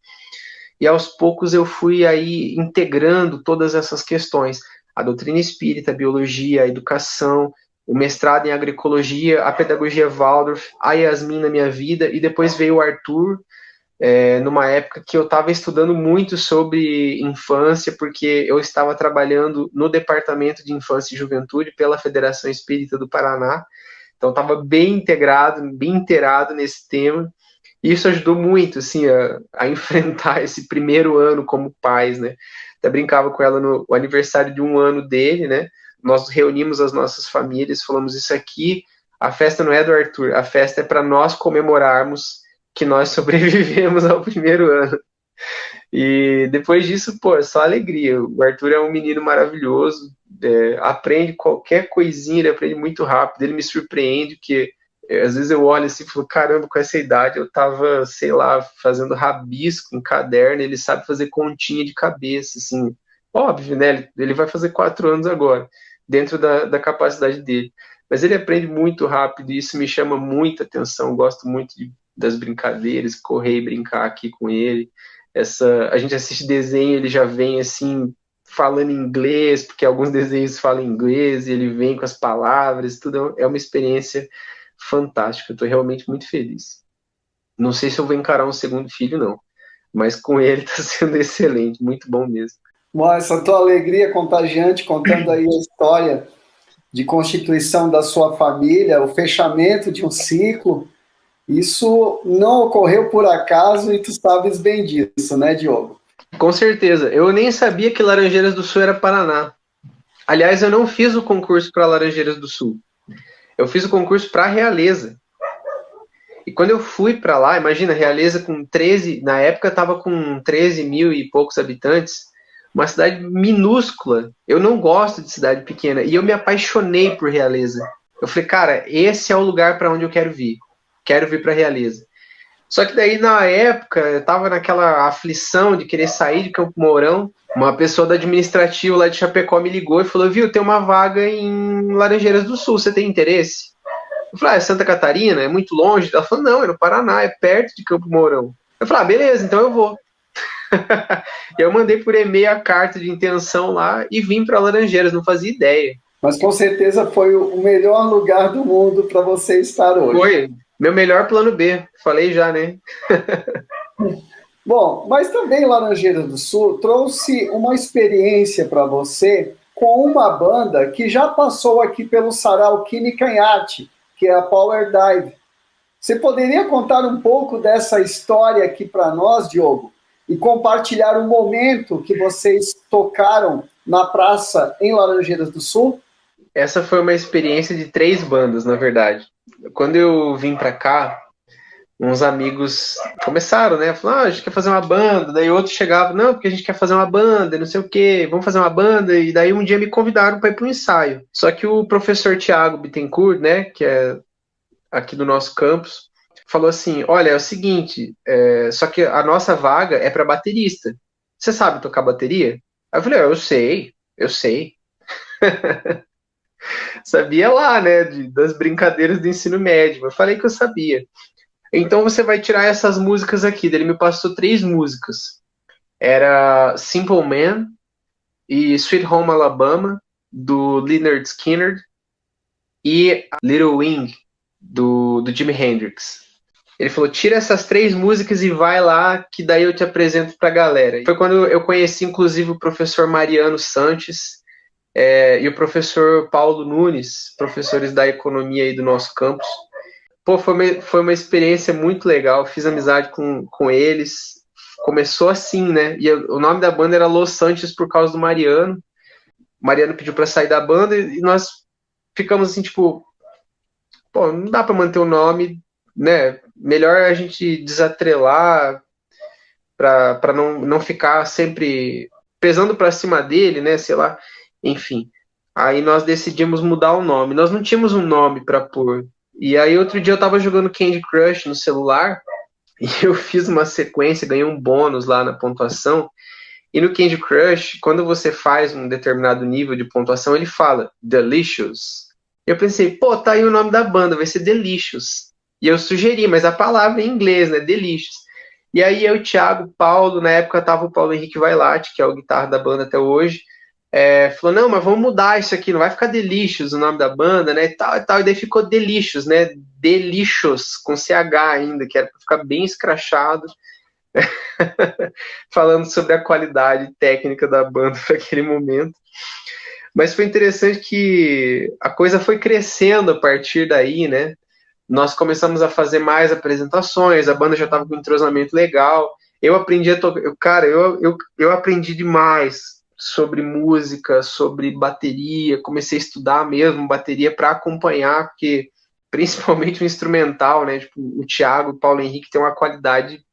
B: e aos poucos eu fui aí integrando todas essas questões, a doutrina espírita, a biologia, a educação, o mestrado em agroecologia, a pedagogia Waldorf, a Yasmin na minha vida, e depois veio o Arthur, numa época que eu estava estudando muito sobre infância, porque eu estava trabalhando no Departamento de Infância e Juventude pela Federação Espírita do Paraná, então estava bem inteirado nesse tema, e isso ajudou muito, assim, a enfrentar esse primeiro ano como pais, né? Até brincava com ela no aniversário de 1 ano dele, né? Nós reunimos as nossas famílias, falamos isso aqui, a festa não é do Arthur, a festa é para nós comemorarmos que nós sobrevivemos ao primeiro ano. E depois disso, pô, é só alegria. O Arthur é um menino maravilhoso, aprende qualquer coisinha, ele aprende muito rápido, ele me surpreende, porque às vezes eu olho assim e falo, caramba, com essa idade eu tava, sei lá, fazendo rabisco em caderno, ele sabe fazer continha de cabeça, assim, óbvio, né, ele vai fazer 4 anos agora, dentro da capacidade dele, mas ele aprende muito rápido e isso me chama muita atenção, gosto muito das brincadeiras, correr e brincar aqui com ele, a gente assiste desenho, ele já vem assim, falando inglês, porque alguns desenhos falam inglês, e ele vem com as palavras, tudo é uma experiência fantástica, eu estou realmente muito feliz. Não sei se eu vou encarar um segundo filho, não, mas com ele está sendo excelente, muito bom mesmo.
A: Bom, essa tua alegria contagiante, contando aí a história de constituição da sua família, o fechamento de um ciclo, isso não ocorreu por acaso e tu sabes bem disso, né, Diogo?
B: Com certeza. Eu nem sabia que Laranjeiras do Sul era Paraná. Aliás, eu não fiz o concurso para Laranjeiras do Sul. Eu fiz o concurso para Realeza. E quando eu fui para lá, imagina, Realeza com 13, na época estava com 13 mil e poucos habitantes, uma cidade minúscula. Eu não gosto de cidade pequena. E eu me apaixonei por Realeza. Eu falei, cara, esse é o lugar para onde eu quero vir. Quero vir para Realeza. Só que daí, na época, eu tava naquela aflição de querer sair de Campo Mourão. Uma pessoa do administrativo lá de Chapecó me ligou e falou, viu, tem uma vaga em Laranjeiras do Sul, você tem interesse? Eu falei, é Santa Catarina? É muito longe? Ela falou, não, é no Paraná, é perto de Campo Mourão. Eu falei, beleza, então eu vou. E eu mandei por e-mail a carta de intenção lá e vim para Laranjeiras, não fazia ideia.
A: Mas com certeza foi o melhor lugar do mundo para você estar hoje.
B: Foi. Meu melhor plano B, falei já, né?
A: Bom, mas também Laranjeiras do Sul trouxe uma experiência para você com uma banda que já passou aqui pelo Sarau Kine Canhate, que é a Power Dive. Você poderia contar um pouco dessa história aqui para nós, Diogo? E compartilhar um momento que vocês tocaram na praça em Laranjeiras do Sul?
B: Essa foi uma experiência de 3 bandas, na verdade. Quando eu vim pra cá, uns amigos começaram, né? Falaram, a gente quer fazer uma banda. Daí outros chegavam, não, porque a gente quer fazer uma banda, não sei o quê, vamos fazer uma banda. E daí um dia me convidaram para ir para um ensaio. Só que o professor Tiago Bittencourt, né, que é aqui do nosso campus, falou assim, olha, é o seguinte, só que a nossa vaga é para baterista. Você sabe tocar bateria? Aí eu falei, eu sei. Sabia lá, né, das brincadeiras do ensino médio. Eu falei que eu sabia. Então você vai tirar essas músicas aqui. Ele me passou 3 músicas. Era Simple Man e Sweet Home Alabama, do Lynyrd Skynyrd, e Little Wing, do Jimi Hendrix. Ele falou, tira essas 3 músicas e vai lá, que daí eu te apresento pra galera. Foi quando eu conheci, inclusive, o professor Mariano Sanches, e o professor Paulo Nunes, professores da economia aí do nosso campus. Pô, foi uma experiência muito legal, fiz amizade com eles, começou assim, né, e o nome da banda era Los Sanches por causa do Mariano. O Mariano pediu para sair da banda e nós ficamos assim, tipo, pô, não dá para manter o nome, né, melhor a gente desatrelar para não ficar sempre pesando para cima dele, né, sei lá. Enfim, aí nós decidimos mudar o nome. Nós não tínhamos um nome para pôr. E aí outro dia eu tava jogando Candy Crush no celular e eu fiz uma sequência, ganhei um bônus lá na pontuação. E no Candy Crush, quando você faz um determinado nível de pontuação, ele fala Delicious. Eu pensei, pô, tá aí o nome da banda, vai ser Delicious. E eu sugeri, mas a palavra é em inglês, né? Delicious. E aí eu, Thiago, Paulo, na época tava o Paulo Henrique Vailate, que é o guitarra da banda até hoje, falou, não, mas vamos mudar isso aqui, não vai ficar Delicious o nome da banda, né, e tal, e daí ficou Delicious, né, Delicious, com CH ainda, que era para ficar bem escrachado, falando sobre a qualidade técnica da banda naquele momento. Mas foi interessante que a coisa foi crescendo a partir daí, né, nós começamos a fazer mais apresentações, a banda já estava com um entrosamento legal, eu aprendi a tocar, cara, eu aprendi demais sobre música, sobre bateria, comecei a estudar mesmo bateria para acompanhar, porque principalmente o instrumental, né, tipo, o Thiago e o Paulo Henrique tem uma qualidade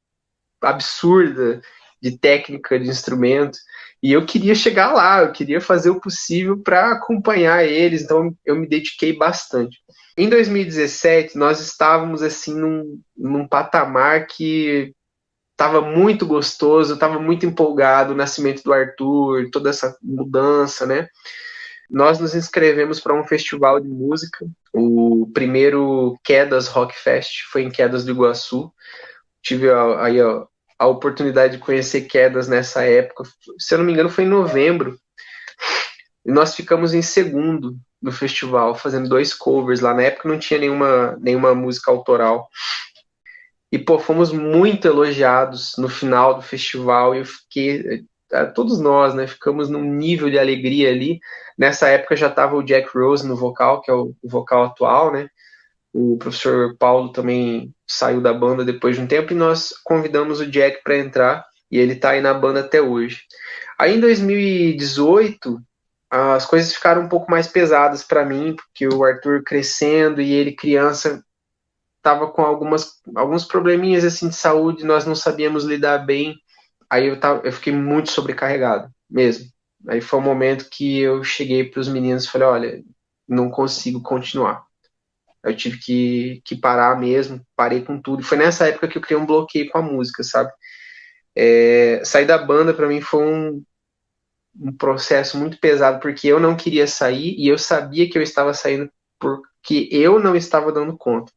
B: absurda de técnica de instrumento, e eu queria chegar lá, eu queria fazer o possível para acompanhar eles, então eu me dediquei bastante. Em 2017, nós estávamos assim num patamar que estava muito gostoso, estava muito empolgado, o nascimento do Arthur, toda essa mudança, né? Nós nos inscrevemos para um festival de música, o primeiro Quedas Rock Fest, foi em Quedas do Iguaçu. Tive aí a oportunidade de conhecer Quedas nessa época, se eu não me engano foi em novembro, e nós ficamos em segundo no festival, fazendo 2 covers lá. Na época não tinha nenhuma música autoral. E, pô, fomos muito elogiados no final do festival, e eu fiquei, todos nós, né, ficamos num nível de alegria ali. Nessa época já estava o Jack Rose no vocal, que é o vocal atual, né, o professor Paulo também saiu da banda depois de um tempo, e nós convidamos o Jack para entrar, e ele está aí na banda até hoje. Aí em 2018, as coisas ficaram um pouco mais pesadas para mim, porque o Arthur crescendo e ele criança estava com alguns probleminhas assim de saúde, nós não sabíamos lidar bem, aí eu fiquei muito sobrecarregado mesmo. Aí foi um momento que eu cheguei para os meninos e falei, olha, não consigo continuar. Eu tive que parar mesmo, parei com tudo. E foi nessa época que eu criei um bloqueio com a música, sabe? Sair da banda para mim foi um processo muito pesado, porque eu não queria sair e eu sabia que eu estava saindo porque eu não estava dando conta.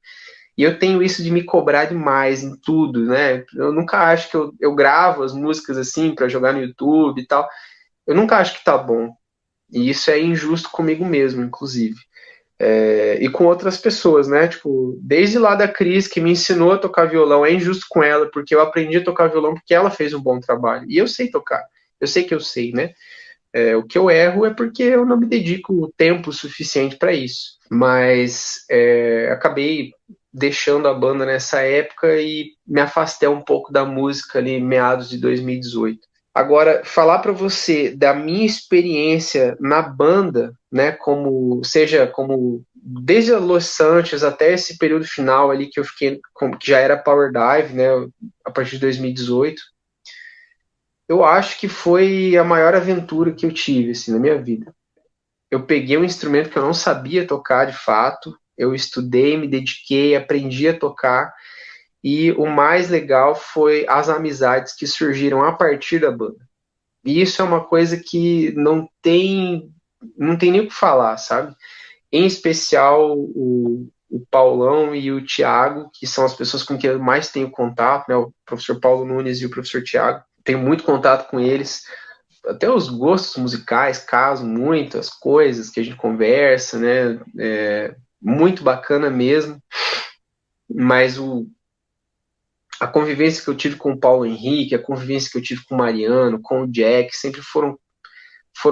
B: E eu tenho isso de me cobrar demais em tudo, né? Eu nunca acho que eu gravo as músicas assim para jogar no YouTube e tal. Eu nunca acho que tá bom. E isso é injusto comigo mesmo, inclusive. E com outras pessoas, né? Tipo, desde lá da Cris, que me ensinou a tocar violão, é injusto com ela, porque eu aprendi a tocar violão porque ela fez um bom trabalho. E eu sei tocar. Eu sei que eu sei, né? O que eu erro é porque eu não me dedico tempo suficiente para isso. Mas acabei deixando a banda nessa época e me afastei um pouco da música ali em meados de 2018. Agora, falar para você da minha experiência na banda, né, como desde a Los Santos até esse período final ali que eu fiquei, que já era Power Dive, né, a partir de 2018, eu acho que foi a maior aventura que eu tive assim, na minha vida. Eu peguei um instrumento que eu não sabia tocar de fato, eu estudei, me dediquei, aprendi a tocar, e o mais legal foi as amizades que surgiram a partir da banda. E isso é uma coisa que não tem nem o que falar, sabe? Em especial o Paulão e o Thiago, que são as pessoas com quem eu mais tenho contato, né? O professor Paulo Nunes e o professor Thiago. Tenho muito contato com eles, até os gostos musicais casam muito, as coisas que a gente conversa, né? Muito bacana mesmo, mas a convivência que eu tive com o Paulo Henrique, a convivência que eu tive com o Mariano, com o Jack, sempre foram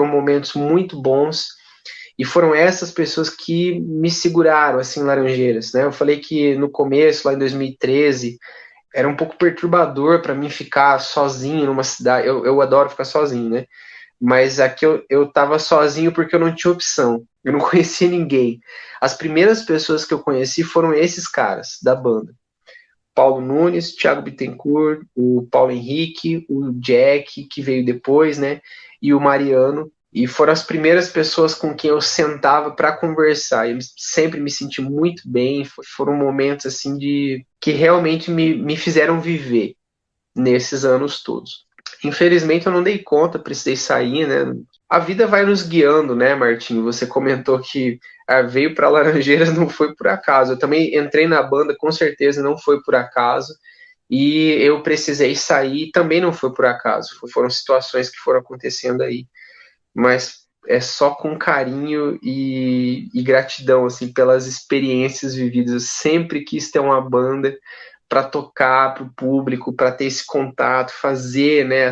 B: momentos muito bons, e foram essas pessoas que me seguraram, assim, Laranjeiras, né? Eu falei que no começo, lá em 2013, era um pouco perturbador para mim ficar sozinho numa cidade, eu adoro ficar sozinho, né? Mas aqui eu estava sozinho porque eu não tinha opção, eu não conhecia ninguém. As primeiras pessoas que eu conheci foram esses caras da banda. Paulo Nunes, Thiago Bittencourt, o Paulo Henrique, o Jack, que veio depois, né, e o Mariano, e foram as primeiras pessoas com quem eu sentava para conversar. Eu sempre me senti muito bem, foram momentos assim que realmente me fizeram viver nesses anos todos. Infelizmente eu não dei conta, precisei sair, né? A vida vai nos guiando, né, Martinho? Você comentou que veio para Laranjeiras, não foi por acaso. Eu também entrei na banda, com certeza não foi por acaso. E eu precisei sair, também não foi por acaso. Foram situações que foram acontecendo aí. Mas é só com carinho e gratidão assim, pelas experiências vividas. Eu sempre quis ter uma banda para tocar para o público, para ter esse contato, fazer, né,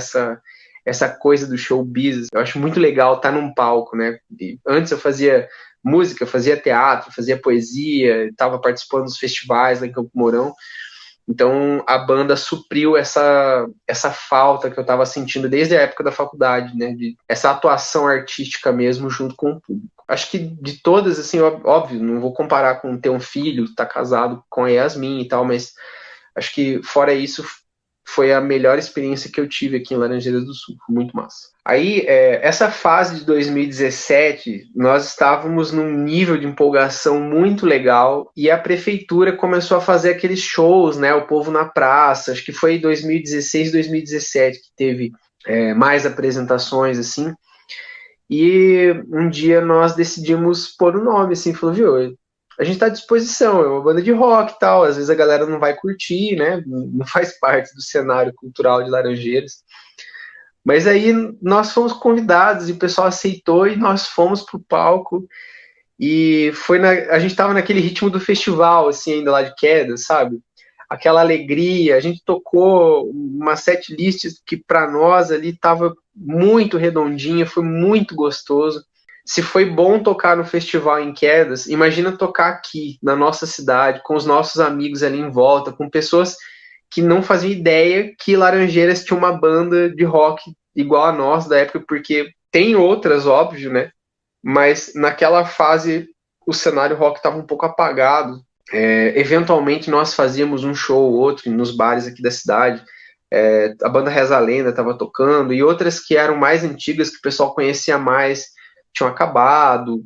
B: essa coisa do showbiz. Eu acho muito legal estar num palco, né? E antes eu fazia música, fazia teatro, fazia poesia, estava participando dos festivais lá em Campo Mourão. Então a banda supriu essa falta que eu estava sentindo desde a época da faculdade, né? Essa atuação artística mesmo junto com o público. Acho que de todas, assim, óbvio, não vou comparar com ter um filho, estar casado com a Yasmin e tal, mas acho que fora isso, foi a melhor experiência que eu tive aqui em Laranjeiras do Sul, foi muito massa. Aí, essa fase de 2017, nós estávamos num nível de empolgação muito legal e a prefeitura começou a fazer aqueles shows, né, o povo na praça, acho que foi 2016, 2017 que teve mais apresentações, assim, e um dia nós decidimos pôr o nome, assim, falou, viu, a gente está à disposição, é uma banda de rock e tal, às vezes a galera não vai curtir, né, não faz parte do cenário cultural de Laranjeiras. Mas aí nós fomos convidados e o pessoal aceitou e nós fomos pro palco e a gente tava naquele ritmo do festival, assim, ainda lá de Quedas, sabe? Aquela alegria, a gente tocou uma setlist que para nós ali tava muito redondinha, foi muito gostoso. Se foi bom tocar no festival em Quedas, imagina tocar aqui, na nossa cidade, com os nossos amigos ali em volta, com pessoas que não faziam ideia que Laranjeiras tinha uma banda de rock igual a nós da época, porque tem outras, óbvio, né? Mas naquela fase o cenário rock estava um pouco apagado. Eventualmente nós fazíamos um show ou outro nos bares aqui da cidade. A banda Reza a Lenda estava tocando e outras que eram mais antigas, que o pessoal conhecia mais, tinham acabado.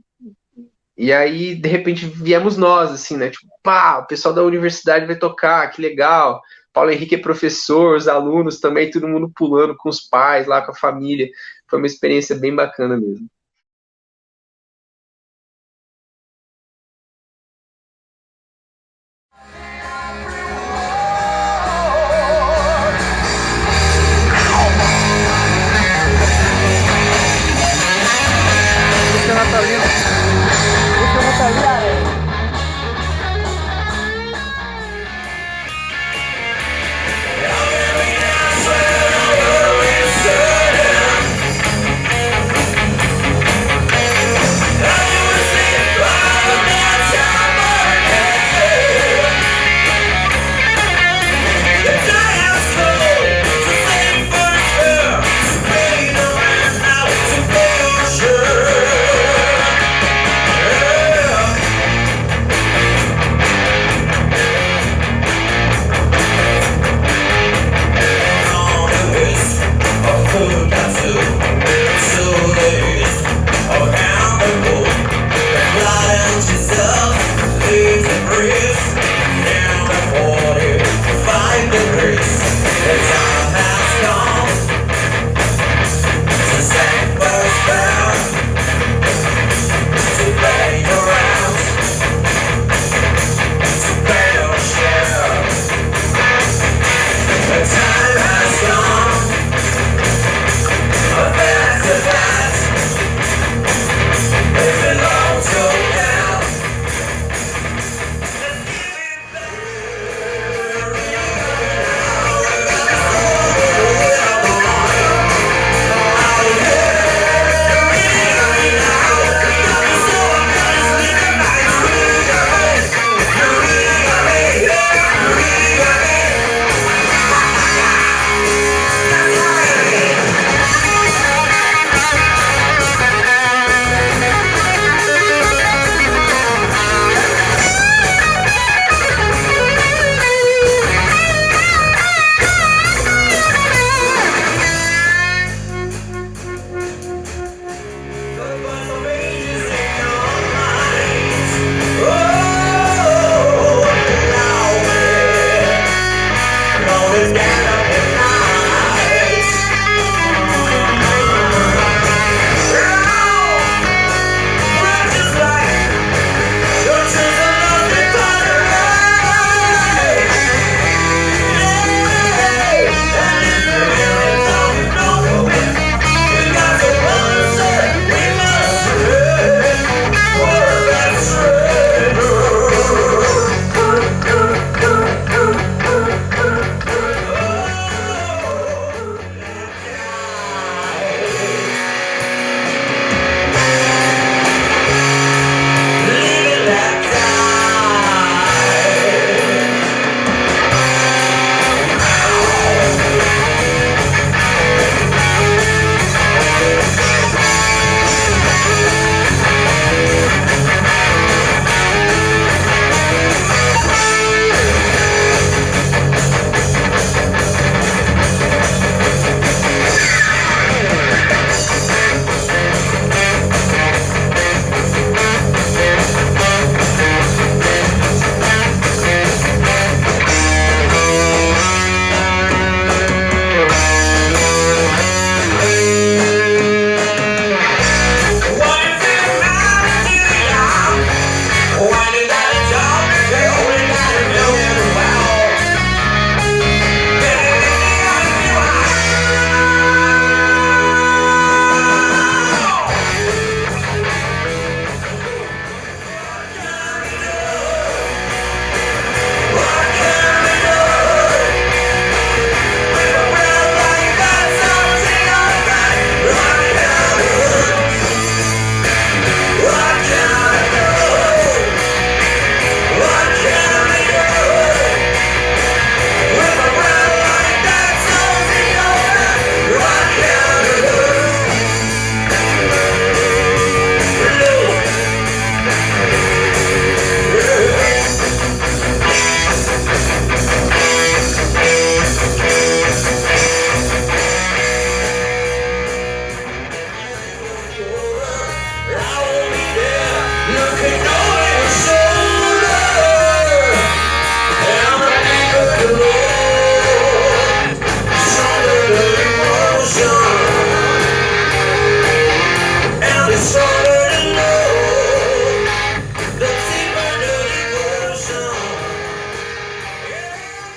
B: E aí, de repente, viemos nós, assim, né? Tipo, pá, o pessoal da universidade vai tocar, que legal. Paulo Henrique é professor, os alunos também, todo mundo pulando com os pais, lá com a família. Foi uma experiência bem bacana mesmo.
D: Música natalina. Música natalina.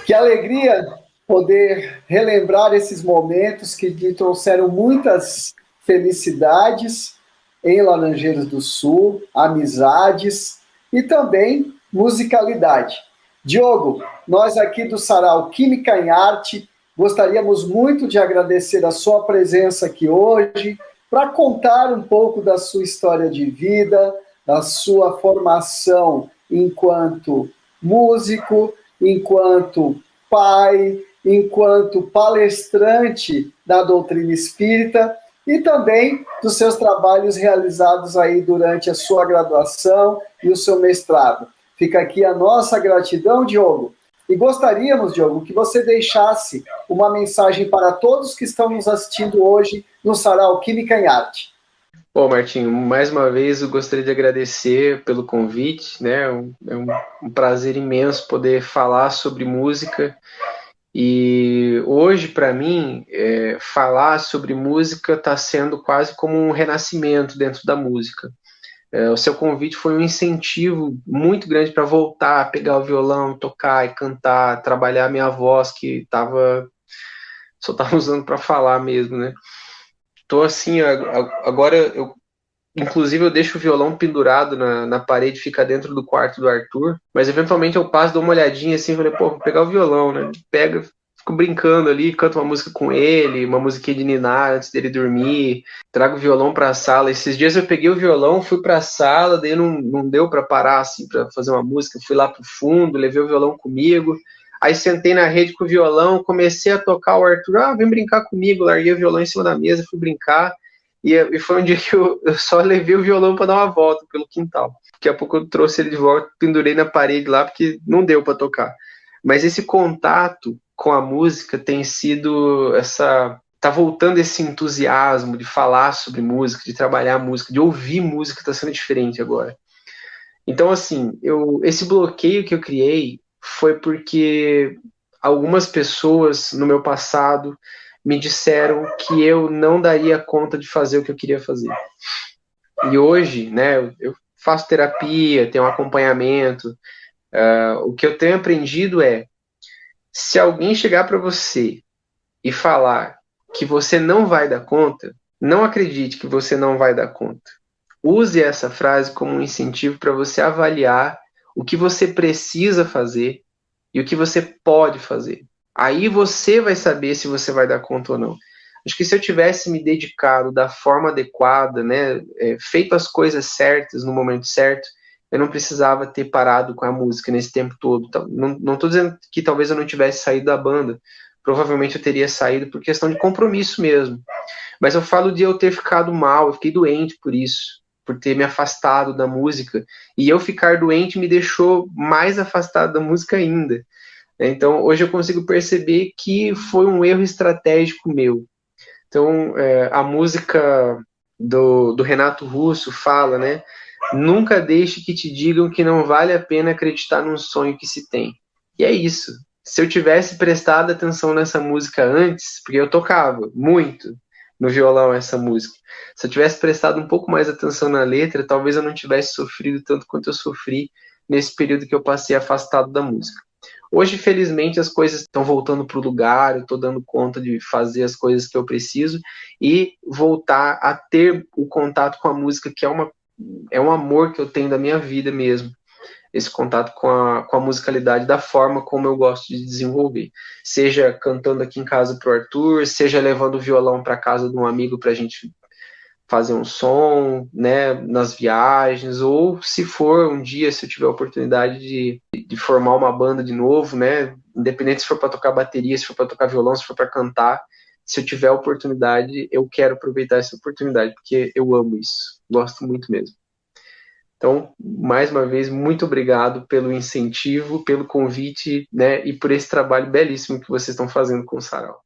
A: Que alegria poder relembrar esses momentos que lhe trouxeram muitas felicidades em Laranjeiras do Sul, amizades e também musicalidade. Diogo, nós aqui do Sarau Química em Arte gostaríamos muito de agradecer a sua presença aqui hoje para contar um pouco da sua história de vida, da sua formação enquanto músico, enquanto pai, enquanto palestrante da doutrina espírita e também dos seus trabalhos realizados aí durante a sua graduação e o seu mestrado. Fica aqui a nossa gratidão, Diogo. E gostaríamos, Diogo, que você deixasse uma mensagem para todos que estão nos assistindo hoje no Sarau Química em Arte.
B: Bom, Martinho, mais uma vez eu gostaria de agradecer pelo convite, né? É um prazer imenso poder falar sobre música. E hoje, para mim, falar sobre música está sendo quase como um renascimento dentro da música. O seu convite foi um incentivo muito grande para voltar a pegar o violão, tocar e cantar, trabalhar a minha voz, que só estava usando para falar mesmo, né? Tô assim, agora, inclusive eu deixo o violão pendurado na parede, fica dentro do quarto do Arthur, mas eventualmente eu passo, dou uma olhadinha assim, falei, pô, vou pegar o violão, né? Pega, fico brincando ali, canto uma música com ele, uma musiquinha de ninar antes dele dormir, trago o violão para a sala. Esses dias eu peguei o violão, fui para a sala, daí não deu para parar assim para fazer uma música, fui lá pro fundo, levei o violão comigo, aí sentei na rede com o violão, comecei a tocar, o Arthur, vem brincar comigo, larguei o violão em cima da mesa, fui brincar, e foi um dia que eu só levei o violão para dar uma volta pelo quintal. Daqui a pouco eu trouxe ele de volta, pendurei na parede lá, porque não deu para tocar. Mas esse contato com a música tem sido tá voltando esse entusiasmo de falar sobre música, de trabalhar música, de ouvir música, está sendo diferente agora. Então, assim, esse bloqueio que eu criei foi porque algumas pessoas no meu passado me disseram que eu não daria conta de fazer o que eu queria fazer. E hoje, né, eu faço terapia, tenho um acompanhamento. O que eu tenho aprendido se alguém chegar para você e falar que você não vai dar conta, não acredite que você não vai dar conta. Use essa frase como um incentivo para você avaliar o que você precisa fazer e o que você pode fazer. Aí você vai saber se você vai dar conta ou não. Acho que se eu tivesse me dedicado da forma adequada, né, feito as coisas certas no momento certo, eu não precisava ter parado com a música nesse tempo todo. Não estou dizendo que talvez eu não tivesse saído da banda. Provavelmente eu teria saído por questão de compromisso mesmo. Mas eu falo de eu ter ficado mal, eu fiquei doente por isso, por ter me afastado da música. E eu ficar doente me deixou mais afastado da música ainda. Então, hoje eu consigo perceber que foi um erro estratégico meu. Então, a música do Renato Russo fala, né? Nunca deixe que te digam que não vale a pena acreditar num sonho que se tem. E é isso. Se eu tivesse prestado atenção nessa música antes, porque eu tocava muito no violão essa música, se eu tivesse prestado um pouco mais atenção na letra, talvez eu não tivesse sofrido tanto quanto eu sofri nesse período que eu passei afastado da música. Hoje, felizmente, as coisas estão voltando para o lugar, eu estou dando conta de fazer as coisas que eu preciso e voltar a ter o contato com a música, que é um amor que eu tenho da minha vida mesmo. Esse contato com a musicalidade da forma como eu gosto de desenvolver. Seja cantando aqui em casa para o Arthur, seja levando o violão para casa de um amigo para a gente fazer um som, né, nas viagens, ou se for um dia, se eu tiver a oportunidade de formar uma banda de novo, né, independente se for para tocar bateria, se for para tocar violão, se for para cantar, se eu tiver a oportunidade, eu quero aproveitar essa oportunidade, porque eu amo isso, gosto muito mesmo. Então, mais uma vez, muito obrigado pelo incentivo, pelo convite, né, e por esse trabalho belíssimo que vocês estão fazendo com o Sarau.